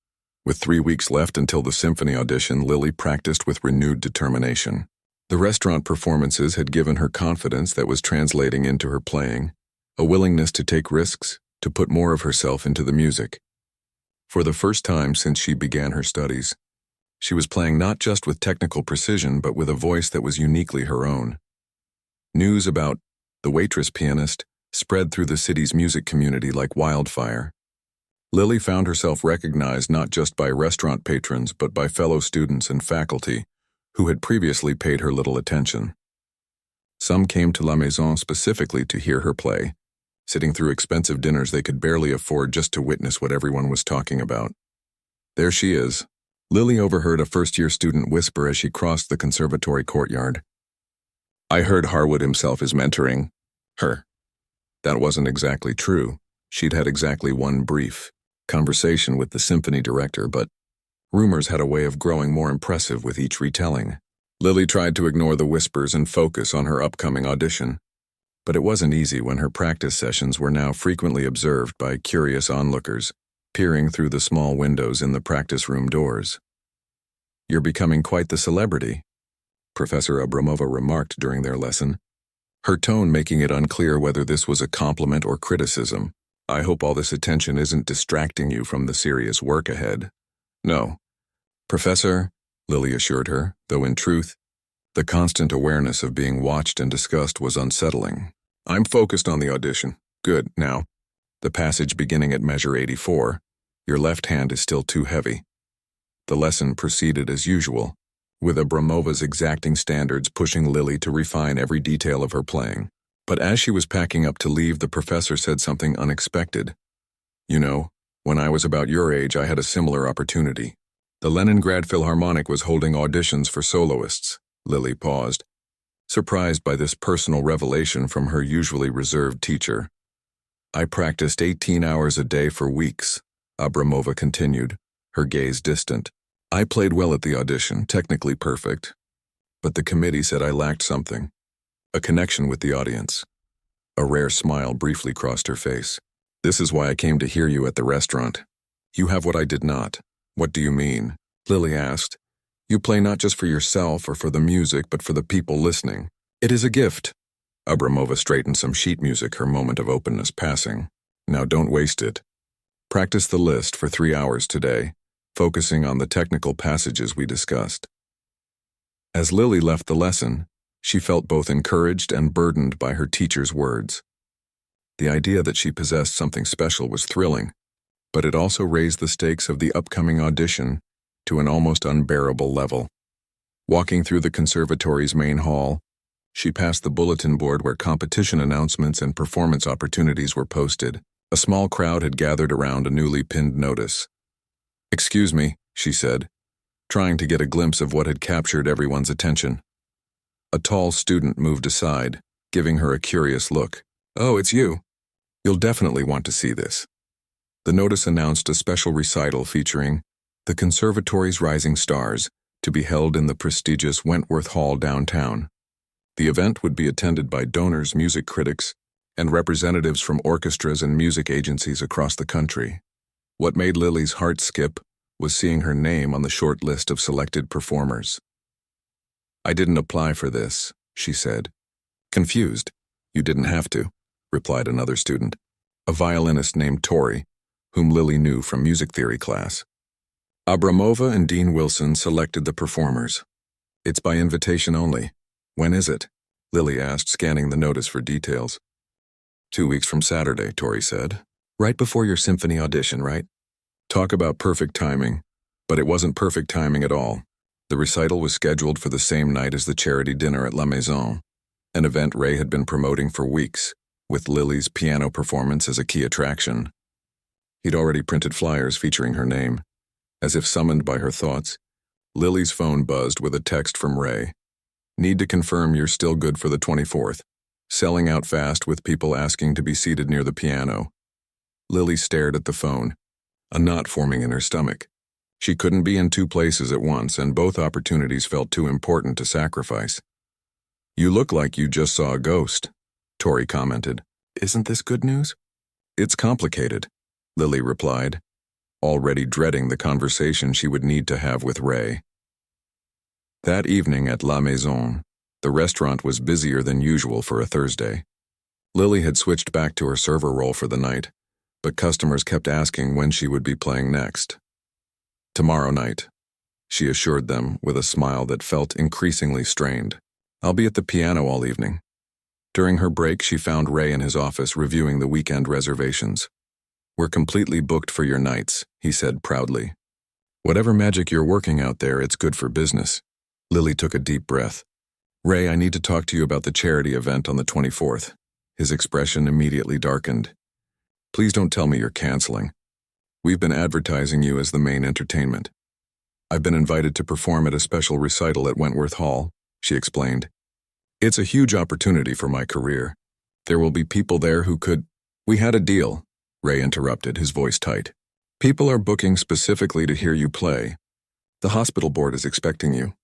With 3 weeks left until the symphony audition, Lily practiced with renewed determination. The restaurant performances had given her confidence that was translating into her playing, a willingness to take risks, to put more of herself into the music. For the first time since she began her studies, she was playing not just with technical precision but with a voice that was uniquely her own. News about the Waitress pianist spread through the city's music community like wildfire. Lily found herself recognized not just by restaurant patrons but by fellow students and faculty who had previously paid her little attention. Some came to La Maison specifically to hear her play, sitting through expensive dinners they could barely afford just to witness what everyone was talking about. "There she is," Lily overheard a first-year student whisper as she crossed the conservatory courtyard. "I heard Harwood himself is mentoring her." That wasn't exactly true. She'd had exactly one brief conversation with the symphony director, but rumors had a way of growing more impressive with each retelling. Lily tried to ignore the whispers and focus on her upcoming audition, but it wasn't easy when her practice sessions were now frequently observed by curious onlookers, peering through the small windows in the practice room doors. "You're becoming quite the celebrity," Professor Abramova remarked during their lesson, her tone making it unclear whether this was a compliment or criticism. "I hope all this attention isn't distracting you from the serious work ahead." "No, Professor," Lily assured her, though in truth, the constant awareness of being watched and discussed was unsettling. "I'm focused on the audition." "Good. Now, the passage beginning at measure 84, your left hand is still too heavy." The lesson proceeded as usual, with Abramova's exacting standards pushing Lily to refine every detail of her playing. But as she was packing up to leave, the professor said something unexpected. "You know, when I was about your age, I had a similar opportunity. The Leningrad Philharmonic was holding auditions for soloists." Lily paused, surprised by this personal revelation from her usually reserved teacher. "I practiced 18 hours a day for weeks," Abramova continued, her gaze distant. "I played well at the audition, technically perfect, but the committee said I lacked something. A connection with the audience." A rare smile briefly crossed her face. "This is why I came to hear you at the restaurant. You have what I did not." "What do you mean?" Lily asked. "You play not just for yourself or for the music, but for the people listening. It is a gift." Abramova straightened some sheet music, her moment of openness passing. "Now don't waste it. Practice the list for 3 hours today, focusing on the technical passages we discussed." As Lily left the lesson, she felt both encouraged and burdened by her teacher's words. The idea that she possessed something special was thrilling, but it also raised the stakes of the upcoming audition to an almost unbearable level. Walking through the conservatory's main hall, she passed the bulletin board where competition announcements and performance opportunities were posted. A small crowd had gathered around a newly pinned notice. "Excuse me," she said, trying to get a glimpse of what had captured everyone's attention. A tall student moved aside, giving her a curious look. "Oh, it's you. You'll definitely want to see this." The notice announced a special recital featuring the conservatory's rising stars, to be held in the prestigious Wentworth Hall downtown. The event would be attended by donors, music critics, and representatives from orchestras and music agencies across the country. What made Lily's heart skip was seeing her name on the short list of selected performers. "I didn't apply for this," she said. Confused. "You didn't have to," replied another student, a violinist named Tori, whom Lily knew from music theory class. Abramova and Dean Wilson selected the performers. "It's by invitation only. When is it?" Lily asked, scanning the notice for details. 2 weeks from Saturday, Tori said. "Right before your symphony audition, right?" Talk about perfect timing. But it wasn't perfect timing at all. The recital was scheduled for the same night as the charity dinner at La Maison, an event Ray had been promoting for weeks, with Lily's piano performance as a key attraction. He'd already printed flyers featuring her name. As if summoned by her thoughts, Lily's phone buzzed with a text from Ray. "Need to confirm you're still good for the 24th. Selling out fast with people asking to be seated near the piano." Lily stared at the phone, a knot forming in her stomach. She couldn't be in two places at once, and both opportunities felt too important to sacrifice. "You look like you just saw a ghost," Tori commented. "Isn't this good news?" "It's complicated," Lily replied, already dreading the conversation she would need to have with Ray. That evening at La Maison, the restaurant was busier than usual for a Thursday. Lily had switched back to her server role for the night, but customers kept asking when she would be playing next. "Tomorrow night," she assured them with a smile that felt increasingly strained. "I'll be at the piano all evening." During her break, she found Ray in his office reviewing the weekend reservations. "We're completely booked for your nights," he said proudly. "Whatever magic you're working out there, it's good for business." Lily took a deep breath. "Ray, I need to talk to you about the charity event on the 24th. His expression immediately darkened. "Please don't tell me you're canceling. We've been advertising you as the main entertainment. I've been invited to perform at a special recital at Wentworth Hall," she explained. "It's a huge opportunity for my career. There will be people there who could—" "We had a deal," Ray interrupted, his voice tight. "People are booking specifically to hear you play. The hospital board is expecting you.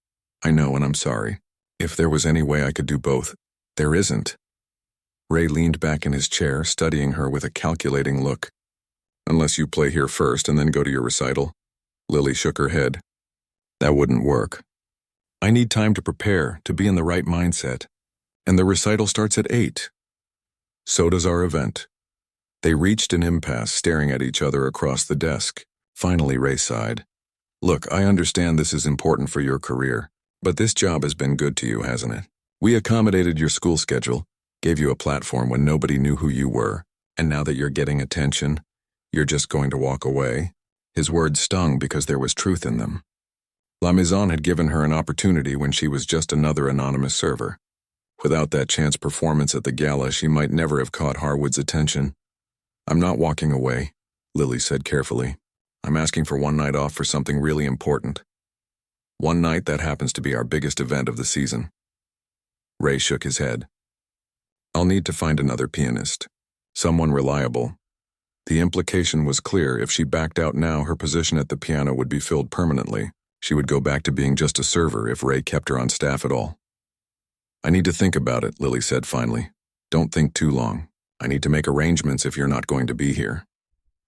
I know, and I'm sorry. If there was any way I could do both, there isn't." Ray leaned back in his chair, studying her with a calculating look. "Unless you play here first and then go to your recital." Lily shook her head. "That wouldn't work. I need time to prepare, to be in the right mindset. And the recital starts at 8. So does our event." They reached an impasse, staring at each other across the desk. Finally, Ray sighed. "Look, I understand this is important for your career, but this job has been good to you, hasn't it? We accommodated your school schedule, gave you a platform when nobody knew who you were, and now that you're getting attention, you're just going to walk away?" His words stung because there was truth in them. La Maison had given her an opportunity when she was just another anonymous server. Without that chance performance at the gala, she might never have caught Harwood's attention. "I'm not walking away," Lily said carefully. "I'm asking for one night off for something really important. One night that happens to be our biggest event of the season." Ray shook his head. "I'll need to find another pianist. Someone reliable." The implication was clear. If she backed out now, her position at the piano would be filled permanently. She would go back to being just a server if Ray kept her on staff at all. "I need to think about it," Lily said finally. "Don't think too long. I need to make arrangements if you're not going to be here."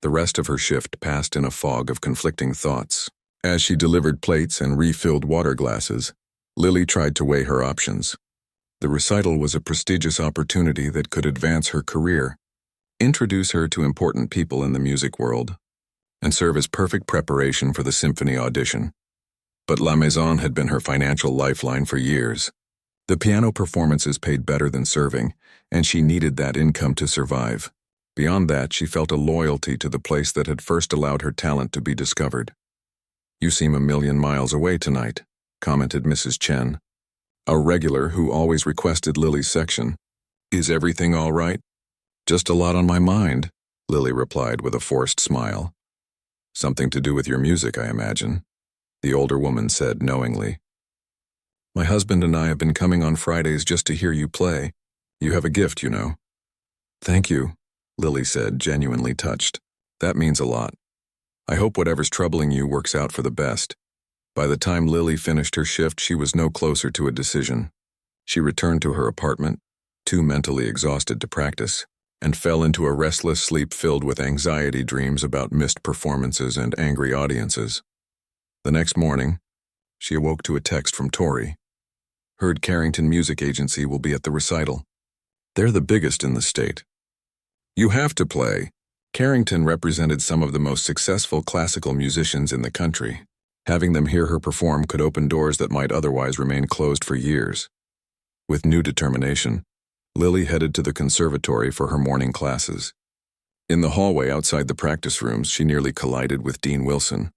The rest of her shift passed in a fog of conflicting thoughts. As she delivered plates and refilled water glasses, Lily tried to weigh her options. The recital was a prestigious opportunity that could advance her career, introduce her to important people in the music world, and serve as perfect preparation for the symphony audition. But La Maison had been her financial lifeline for years. The piano performances paid better than serving, and she needed that income to survive. Beyond that, she felt a loyalty to the place that had first allowed her talent to be discovered. "You seem a million miles away tonight," commented Mrs. Chen, a regular who always requested Lily's section. "Is everything all right?" "Just a lot on my mind," Lily replied with a forced smile. "Something to do with your music, I imagine," the older woman said knowingly. "My husband and I have been coming on Fridays just to hear you play. You have a gift, you know." "Thank you," Lily said, genuinely touched. "That means a lot. I hope whatever's troubling you works out for the best." By the time Lily finished her shift, she was no closer to a decision. She returned to her apartment, too mentally exhausted to practice, and fell into a restless sleep filled with anxiety dreams about missed performances and angry audiences. The next morning, she awoke to a text from Tori. "Heard Carrington Music Agency will be at the recital. They're the biggest in the state. You have to play." Carrington represented some of the most successful classical musicians in the country. Having them hear her perform could open doors that might otherwise remain closed for years. With new determination, Lily headed to the conservatory for her morning classes. In the hallway outside the practice rooms, she nearly collided with Dean Wilson,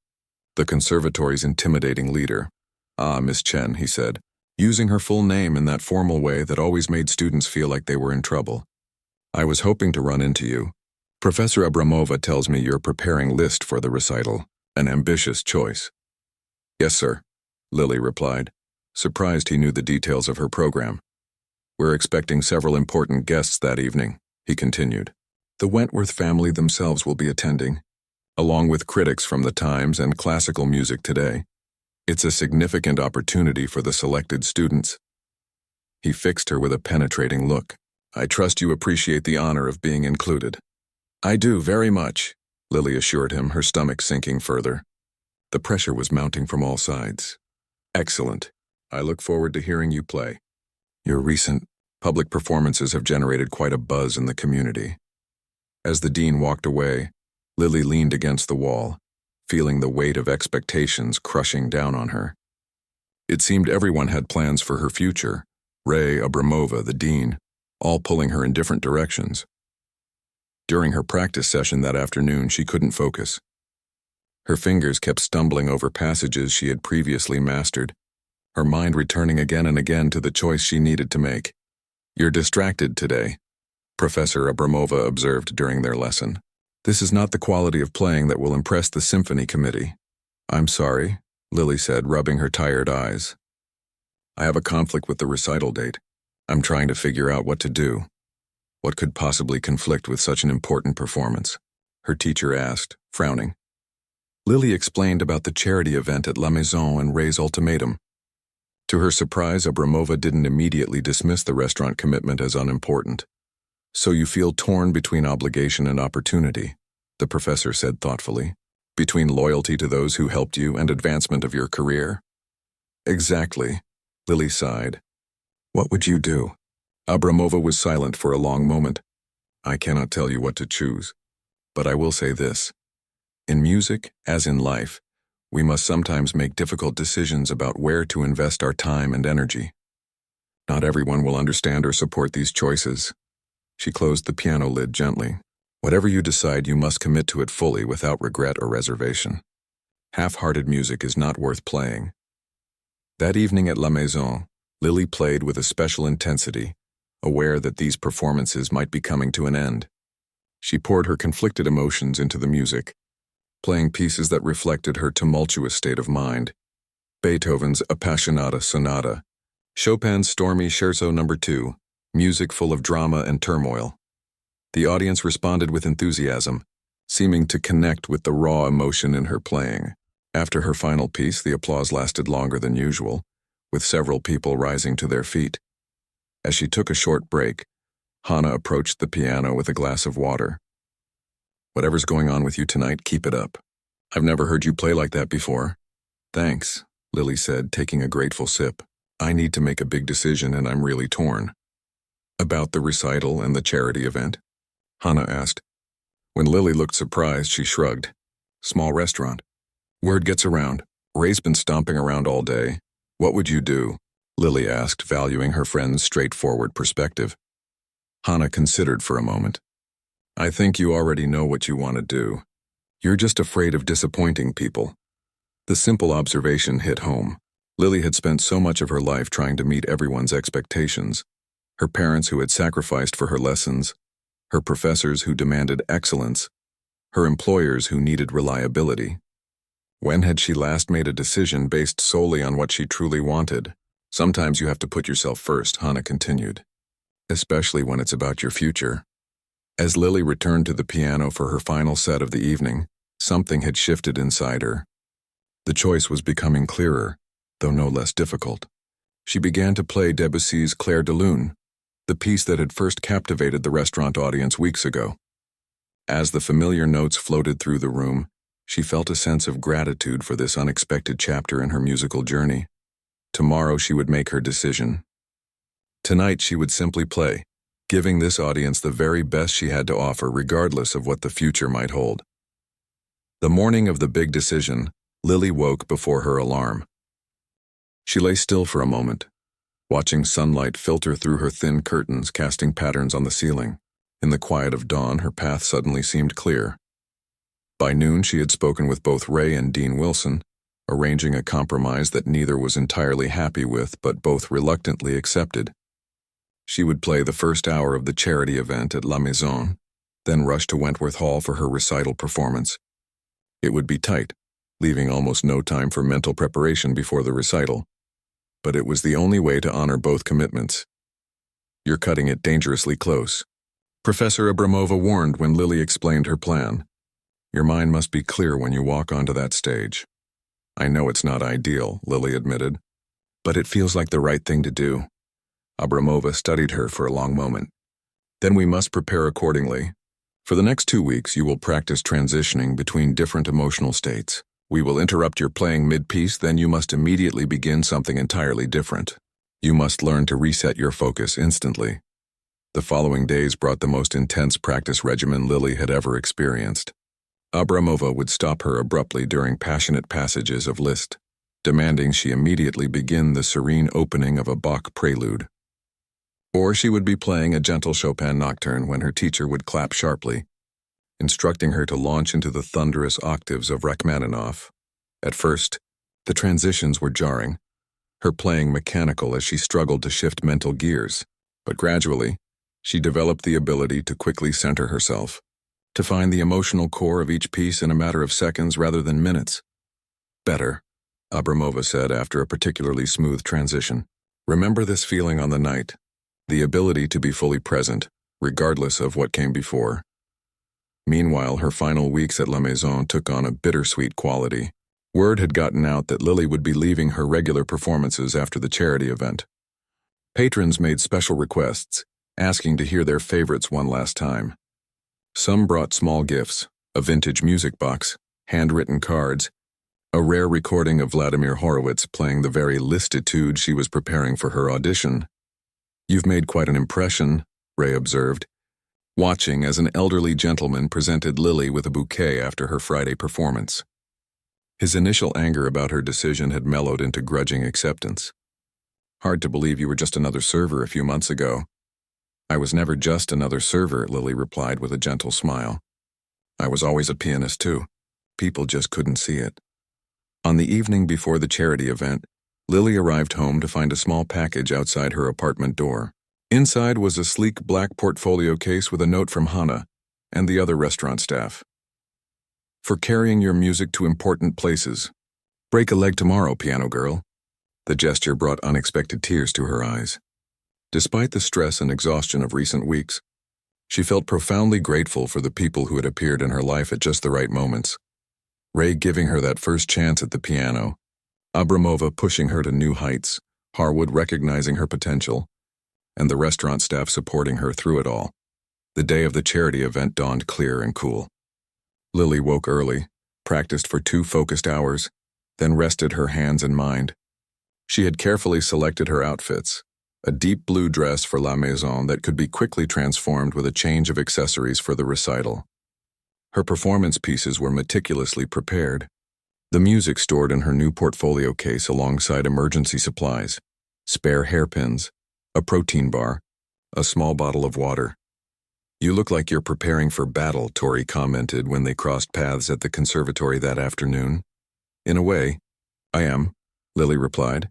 the conservatory's intimidating leader. "Ah, Miss Chen," he said, using her full name in that formal way that always made students feel like they were in trouble. "I was hoping to run into you. Professor Abramova tells me you're preparing Liszt for the recital, an ambitious choice." "Yes, sir," Lily replied, surprised he knew the details of her program. "We're expecting several important guests that evening," he continued. "The Wentworth family themselves will be attending. along with critics from the Times and Classical Music Today. It's a significant opportunity for the selected students. He fixed her with a penetrating look. I trust you appreciate the honor of being included. I do, very much, Lily assured him, her stomach sinking further. The pressure was mounting from all sides. Excellent. I look forward to hearing you play. Your recent public performances have generated quite a buzz in the community. As the dean walked away, Lily leaned against the wall, feeling the weight of expectations crushing down on her. It seemed everyone had plans for her future, Ray, Abramova, the dean, all pulling her in different directions. During her practice session that afternoon, she couldn't focus. Her fingers kept stumbling over passages she had previously mastered, her mind returning again and again to the choice she needed to make. You're distracted today, Professor Abramova observed during their lesson. This is not the quality of playing that will impress the symphony committee. I'm sorry, Lily said, rubbing her tired eyes. I have a conflict with the recital date. I'm trying to figure out what to do. What could possibly conflict with such an important performance? Her teacher asked, frowning. Lily explained about the charity event at La Maison and Ray's ultimatum. To her surprise, Abramova didn't immediately dismiss the restaurant commitment as unimportant. So you feel torn between obligation and opportunity, the professor said thoughtfully. Between loyalty to those who helped you and advancement of your career? Exactly, Lily sighed. What would you do? Abramova was silent for a long moment. I cannot tell you what to choose, but I will say this. In music, as in life, we must sometimes make difficult decisions about where to invest our time and energy. Not everyone will understand or support these choices. She closed the piano lid gently. Whatever you decide, you must commit to it fully without regret or reservation. Half-hearted music is not worth playing. That evening at La Maison, Lily played with a special intensity, aware that these performances might be coming to an end. She poured her conflicted emotions into the music, playing pieces that reflected her tumultuous state of mind. Beethoven's Appassionata Sonata, Chopin's Stormy Scherzo No. 2, music full of drama and turmoil. The audience responded with enthusiasm, seeming to connect with the raw emotion in her playing. After her final piece, the applause lasted longer than usual, with several people rising to their feet. As she took a short break, Hannah approached the piano with a glass of water. Whatever's going on with you tonight, keep it up. I've never heard you play like that before. Thanks, Lily said, taking a grateful sip. I need to make a big decision and I'm really torn. About the recital and the charity event? Hannah asked. When Lily looked surprised, she shrugged. Small restaurant. Word gets around. Ray's been stomping around all day. What would you do? Lily asked, valuing her friend's straightforward perspective. Hannah considered for a moment. I think you already know what you want to do. You're just afraid of disappointing people. The simple observation hit home. Lily had spent so much of her life trying to meet everyone's expectations. Her parents who had sacrificed for her lessons, her professors who demanded excellence, her employers who needed reliability. When had she last made a decision based solely on what she truly wanted? Sometimes you have to put yourself first, Hannah continued, especially when it's about your future. As Lily returned to the piano for her final set of the evening, something had shifted inside her. The choice was becoming clearer, though no less difficult. She began to play Debussy's Clair de Lune, the piece that had first captivated the restaurant audience weeks ago. As the familiar notes floated through the room, she felt a sense of gratitude for this unexpected chapter in her musical journey. Tomorrow she would make her decision. Tonight she would simply play, giving this audience the very best she had to offer regardless of what the future might hold. The morning of the big decision, Lily woke before her alarm. She lay still for a moment, watching sunlight filter through her thin curtains, casting patterns on the ceiling. In the quiet of dawn, her path suddenly seemed clear. By noon, she had spoken with both Ray and Dean Wilson, arranging a compromise that neither was entirely happy with but both reluctantly accepted. She would play the first hour of the charity event at La Maison, then rush to Wentworth Hall for her recital performance. It would be tight, leaving almost no time for mental preparation before the recital. But it was the only way to honor both commitments. You're cutting it dangerously close, Professor Abramova warned when Lily explained her plan. Your mind must be clear when you walk onto that stage. I know it's not ideal, Lily admitted, but it feels like the right thing to do. Abramova studied her for a long moment. Then we must prepare accordingly. For the next 2 weeks, you will practice transitioning between different emotional states. We will interrupt your playing mid-piece, then you must immediately begin something entirely different. You must learn to reset your focus instantly. The following days brought the most intense practice regimen Lily had ever experienced. Abramova would stop her abruptly during passionate passages of Liszt, demanding she immediately begin the serene opening of a Bach prelude. Or she would be playing a gentle Chopin nocturne when her teacher would clap sharply, instructing her to launch into the thunderous octaves of Rachmaninoff. At first, the transitions were jarring, her playing mechanical as she struggled to shift mental gears, but gradually, she developed the ability to quickly center herself, to find the emotional core of each piece in a matter of seconds rather than minutes. Better, Abramova said after a particularly smooth transition. Remember this feeling on the night, the ability to be fully present, regardless of what came before. Meanwhile, her final weeks at La Maison took on a bittersweet quality. Word had gotten out that Lily would be leaving her regular performances after the charity event. Patrons made special requests, asking to hear their favorites one last time. Some brought small gifts, a vintage music box, handwritten cards, a rare recording of Vladimir Horowitz playing the very Listitude she was preparing for her audition. You've made quite an impression, Ray observed, watching as an elderly gentleman presented Lily with a bouquet after her Friday performance. His initial anger about her decision had mellowed into grudging acceptance. Hard to believe you were just another server a few months ago. I was never just another server, Lily replied with a gentle smile. I was always a pianist too. People just couldn't see it. On the evening before the charity event, Lily arrived home to find a small package outside her apartment door. Inside was a sleek black portfolio case with a note from Hannah and the other restaurant staff. For carrying your music to important places. Break a leg tomorrow, piano girl. The gesture brought unexpected tears to her eyes. Despite the stress and exhaustion of recent weeks, she felt profoundly grateful for the people who had appeared in her life at just the right moments. Ray giving her that first chance at the piano, Abramova pushing her to new heights, Harwood recognizing her potential, and the restaurant staff supporting her through it all. The day of the charity event dawned clear and cool. Lily woke early, practiced for 2 focused hours, then rested her hands and mind. She had carefully selected her outfits, a deep blue dress for La Maison that could be quickly transformed with a change of accessories for the recital. Her performance pieces were meticulously prepared, the music stored in her new portfolio case alongside emergency supplies, spare hairpins, a protein bar, a small bottle of water. You look like you're preparing for battle, Tori commented when they crossed paths at the conservatory that afternoon. In a way, I am, Lily replied.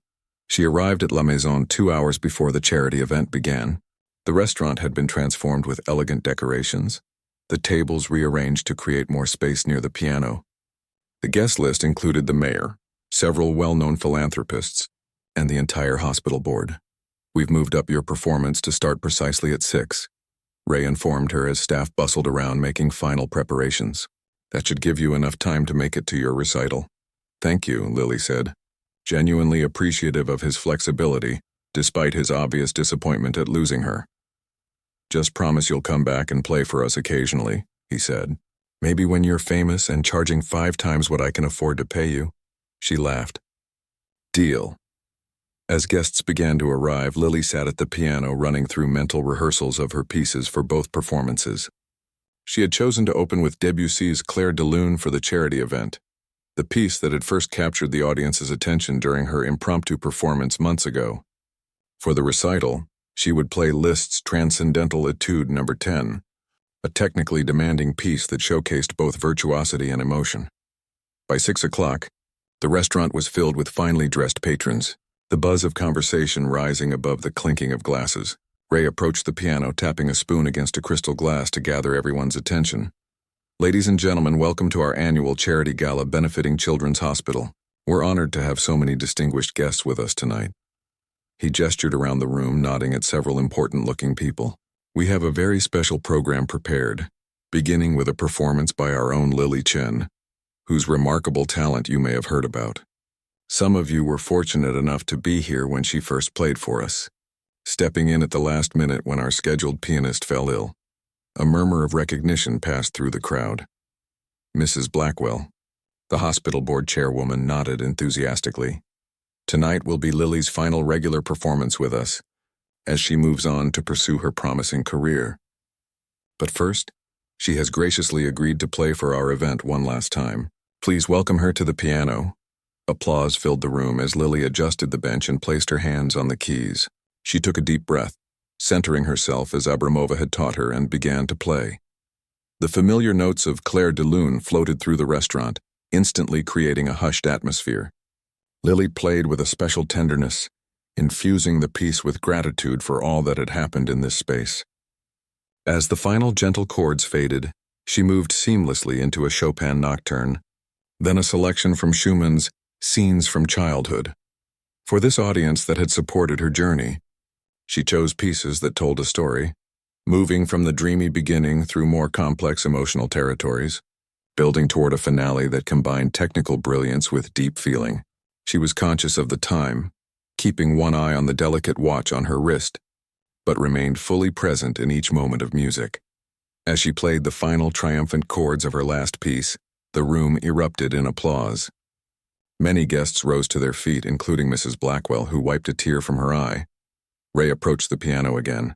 She arrived at La Maison 2 hours before the charity event began. The restaurant had been transformed with elegant decorations, the tables rearranged to create more space near the piano. The guest list included the mayor, several well-known philanthropists, and the entire hospital board. We've moved up your performance to start precisely at 6, Ray informed her as staff bustled around making final preparations. That should give you enough time to make it to your recital. Thank you, Lily said, genuinely appreciative of his flexibility, despite his obvious disappointment at losing her. Just promise you'll come back and play for us occasionally, he said. Maybe when you're famous and charging 5 times what I can afford to pay you. She laughed. Deal. As guests began to arrive, Lily sat at the piano running through mental rehearsals of her pieces for both performances. She had chosen to open with Debussy's Clair de Lune for the charity event, the piece that had first captured the audience's attention during her impromptu performance months ago. For the recital, she would play Liszt's Transcendental Etude No. 10, a technically demanding piece that showcased both virtuosity and emotion. By 6 o'clock, the restaurant was filled with finely dressed patrons, the buzz of conversation rising above the clinking of glasses. Ray approached the piano, tapping a spoon against a crystal glass to gather everyone's attention. Ladies and gentlemen, welcome to our annual charity gala benefiting Children's Hospital. We're honored to have so many distinguished guests with us tonight. He gestured around the room, nodding at several important-looking people. We have a very special program prepared. beginning with a performance by our own Lily Chen, whose remarkable talent you may have heard about. Some of you were fortunate enough to be here when she first played for us, stepping in at the last minute when our scheduled pianist fell ill. A murmur of recognition passed through the crowd. Mrs. Blackwell, the hospital board chairwoman, nodded enthusiastically. Tonight will be Lily's final regular performance with us, as she moves on to pursue her promising career. But first, she has graciously agreed to play for our event one last time. Please welcome her to the piano. Applause filled the room as Lily adjusted the bench and placed her hands on the keys. She took a deep breath, centering herself as Abramova had taught her, and began to play. The familiar notes of Claire de Lune floated through the restaurant, instantly creating a hushed atmosphere. Lily played with a special tenderness, infusing the piece with gratitude for all that had happened in this space. As the final gentle chords faded, she moved seamlessly into a Chopin nocturne, then a selection from Schumann's Scenes from Childhood. For this audience that had supported her journey, she chose pieces that told a story, moving from the dreamy beginning through more complex emotional territories, building toward a finale that combined technical brilliance with deep feeling. She was conscious of the time, keeping one eye on the delicate watch on her wrist, but remained fully present in each moment of music. As she played the final triumphant chords of her last piece, the room erupted in applause. Many guests rose to their feet, including Mrs. Blackwell, who wiped a tear from her eye. Ray approached the piano again.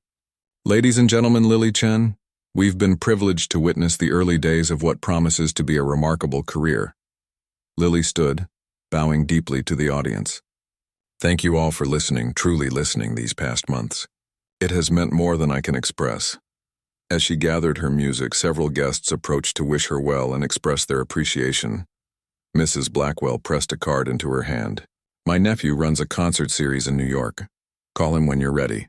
Ladies and gentlemen, Lily Chen, we've been privileged to witness the early days of what promises to be a remarkable career. Lily stood, bowing deeply to the audience. Thank you all for listening, truly listening these past months. It has meant more than I can express. As she gathered her music, several guests approached to wish her well and express their appreciation. Mrs. Blackwell pressed a card into her hand. My nephew runs a concert series in New York. Call him when you're ready.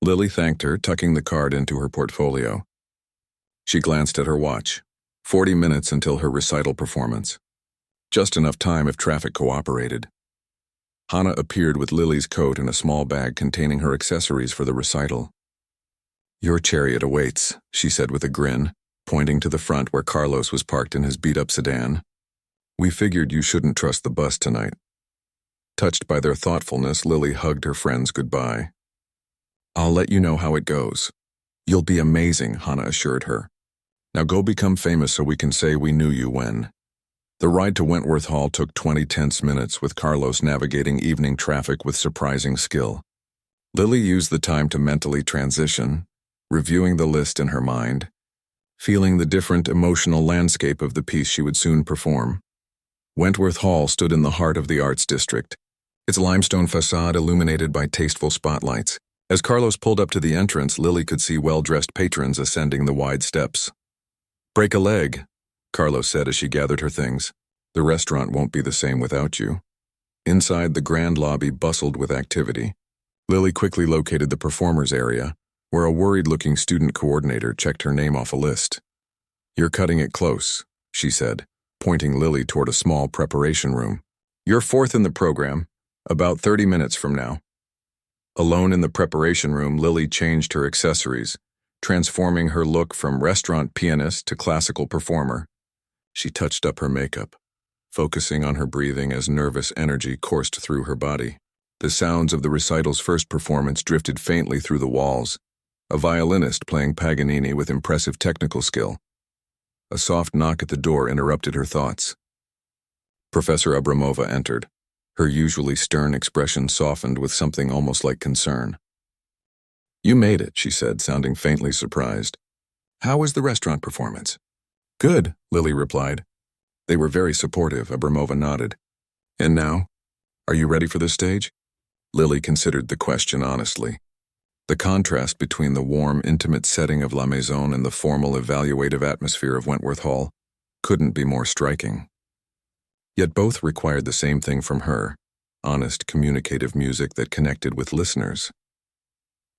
Lily thanked her, tucking the card into her portfolio. She glanced at her watch. 40 minutes until her recital performance. Just enough time if traffic cooperated. Hannah appeared with Lily's coat and a small bag containing her accessories for the recital. Your chariot awaits, she said with a grin, pointing to the front where Carlos was parked in his beat-up sedan. We figured you shouldn't trust the bus tonight. Touched by their thoughtfulness, Lily hugged her friends goodbye. I'll let you know how it goes. You'll be amazing, Hannah assured her. Now go become famous so we can say we knew you when. The ride to Wentworth Hall took 20 tense minutes, with Carlos navigating evening traffic with surprising skill. Lily used the time to mentally transition, reviewing the list in her mind, feeling the different emotional landscape of the piece she would soon perform. Wentworth Hall stood in the heart of the arts district, its limestone facade illuminated by tasteful spotlights. As Carlos pulled up to the entrance, Lily could see well-dressed patrons ascending the wide steps. Break a leg, Carlos said as she gathered her things. The restaurant won't be the same without you. Inside, the grand lobby bustled with activity. Lily quickly located the performers area, where a worried-looking student coordinator checked her name off a list. You're cutting it close, she said, pointing Lily toward a small preparation room. You're fourth in the program, about 30 minutes from now. Alone in the preparation room, Lily changed her accessories, transforming her look from restaurant pianist to classical performer. She touched up her makeup, focusing on her breathing as nervous energy coursed through her body. The sounds of the recital's first performance drifted faintly through the walls, a violinist playing Paganini with impressive technical skill. A soft knock at the door interrupted her thoughts. Professor Abramova entered. Her usually stern expression softened with something almost like concern. You made it, she said, sounding faintly surprised. How was the restaurant performance? Good, Lily replied. They were very supportive, Abramova nodded. And now? Are you ready for the stage? Lily considered the question honestly. The contrast between the warm, intimate setting of La Maison and the formal, evaluative atmosphere of Wentworth Hall couldn't be more striking. Yet both required the same thing from her, honest, communicative music that connected with listeners.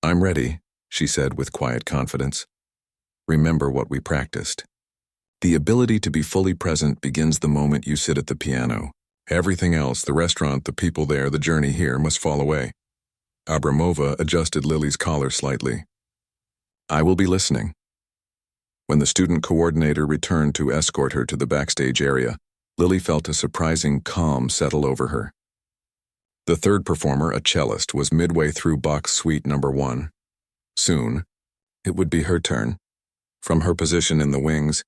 I'm ready, she said with quiet confidence. Remember what we practiced. The ability to be fully present begins the moment you sit at the piano. Everything else, the restaurant, the people there, the journey here, must fall away. Abramova adjusted Lily's collar slightly. I will be listening. When the student coordinator returned to escort her to the backstage area, Lily felt a surprising calm settle over her. The third performer, a cellist, was midway through Bach's Suite No. 1. Soon, it would be her turn. From her position in the wings,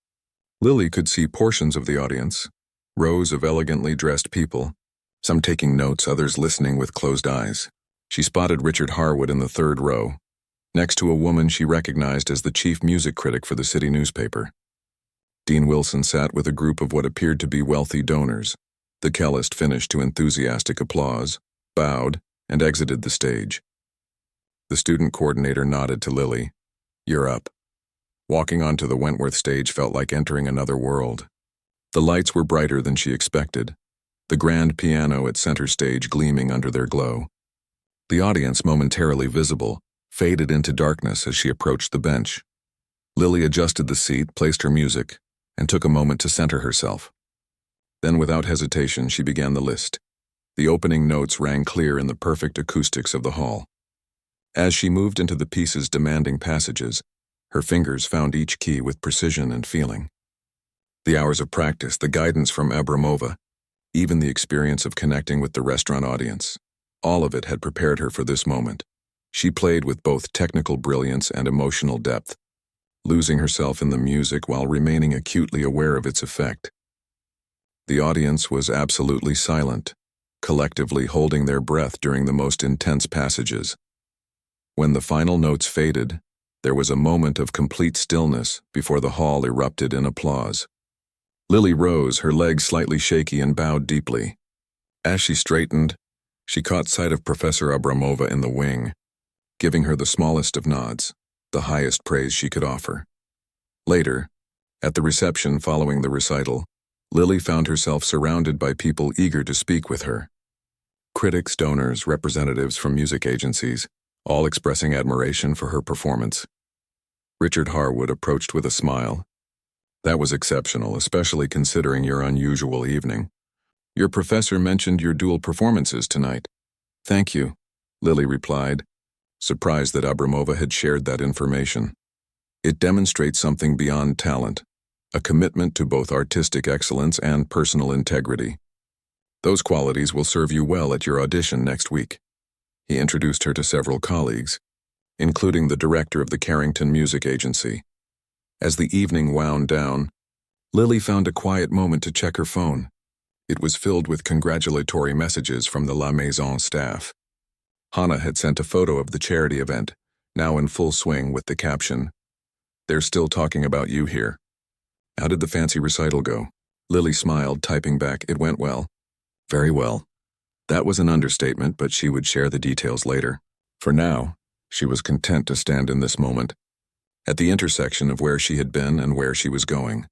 Lily could see portions of the audience, rows of elegantly dressed people, some taking notes, others listening with closed eyes. She spotted Richard Harwood in the third row, next to a woman she recognized as the chief music critic for the city newspaper. Dean Wilson sat with a group of what appeared to be wealthy donors. The cellist finished to enthusiastic applause, bowed, and exited the stage. The student coordinator nodded to Lily. "You're up." Walking onto the Wentworth stage felt like entering another world. The lights were brighter than she expected, the grand piano at center stage gleaming under their glow. The audience, momentarily visible, faded into darkness as she approached the bench. Lily adjusted the seat, placed her music, and took a moment to center herself. Then, without hesitation, she began the list. The opening notes rang clear in the perfect acoustics of the hall. As she moved into the piece's demanding passages, her fingers found each key with precision and feeling. The hours of practice, the guidance from Abramova, even the experience of connecting with the restaurant audience, all of it had prepared her for this moment. She played with both technical brilliance and emotional depth, losing herself in the music while remaining acutely aware of its effect. The audience was absolutely silent, collectively holding their breath during the most intense passages. When the final notes faded, there was a moment of complete stillness before the hall erupted in applause. Lily rose, her legs slightly shaky, and bowed deeply. As she straightened, she caught sight of Professor Abramova in the wing, giving her the smallest of nods, the highest praise she could offer. Later, at the reception following the recital, Lily found herself surrounded by people eager to speak with her. Critics, donors, representatives from music agencies, all expressing admiration for her performance. Richard Harwood approached with a smile. "That was exceptional, especially considering your unusual evening. Your professor mentioned your dual performances tonight." "Thank you," Lily replied, surprised that Abramova had shared that information. It demonstrates something beyond talent, a commitment to both artistic excellence and personal integrity. Those qualities will serve you well at your audition next week. He introduced her to several colleagues, including the director of the Carrington Music Agency. As the evening wound down, Lily found a quiet moment to check her phone. It was filled with congratulatory messages from the La Maison staff. Hannah had sent a photo of the charity event, now in full swing, with the caption, "They're still talking about you here." "How did the fancy recital go?" Lily smiled, typing back, "It went well." "Very well." That was an understatement, but she would share the details later. For now, she was content to stand in this moment, at the intersection of where she had been and where she was going.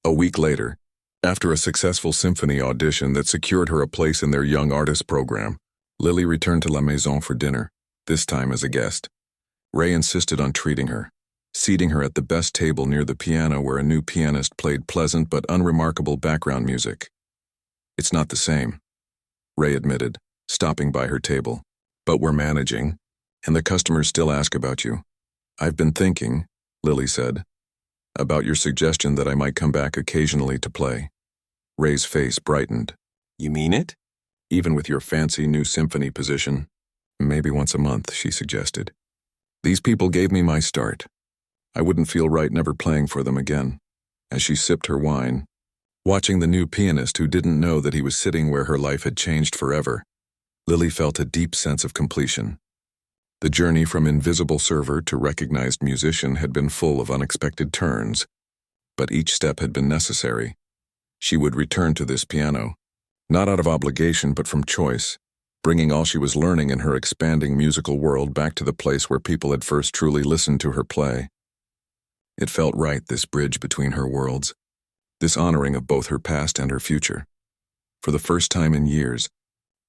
A week later, after a successful symphony audition that secured her a place in their Young Artist program, Lily returned to La Maison for dinner, this time as a guest. Ray insisted on treating her, seating her at the best table near the piano where a new pianist played pleasant but unremarkable background music. "It's not the same," Ray admitted, stopping by her table. "But we're managing, and the customers still ask about you." "I've been thinking," Lily said, "about your suggestion that I might come back occasionally to play." Ray's face brightened. "You mean it? Even with your fancy new symphony position?" "Maybe once a month," she suggested. "These people gave me my start. I wouldn't feel right never playing for them again." As she sipped her wine, watching the new pianist who didn't know that he was sitting where her life had changed forever, Lily felt a deep sense of completion. The journey from invisible server to recognized musician had been full of unexpected turns, but each step had been necessary. She would return to this piano, not out of obligation but from choice, bringing all she was learning in her expanding musical world back to the place where people had first truly listened to her play. It felt right, this bridge between her worlds, this honoring of both her past and her future. For the first time in years,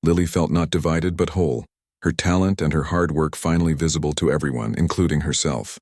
Lily felt not divided but whole, her talent and her hard work finally visible to everyone, including herself.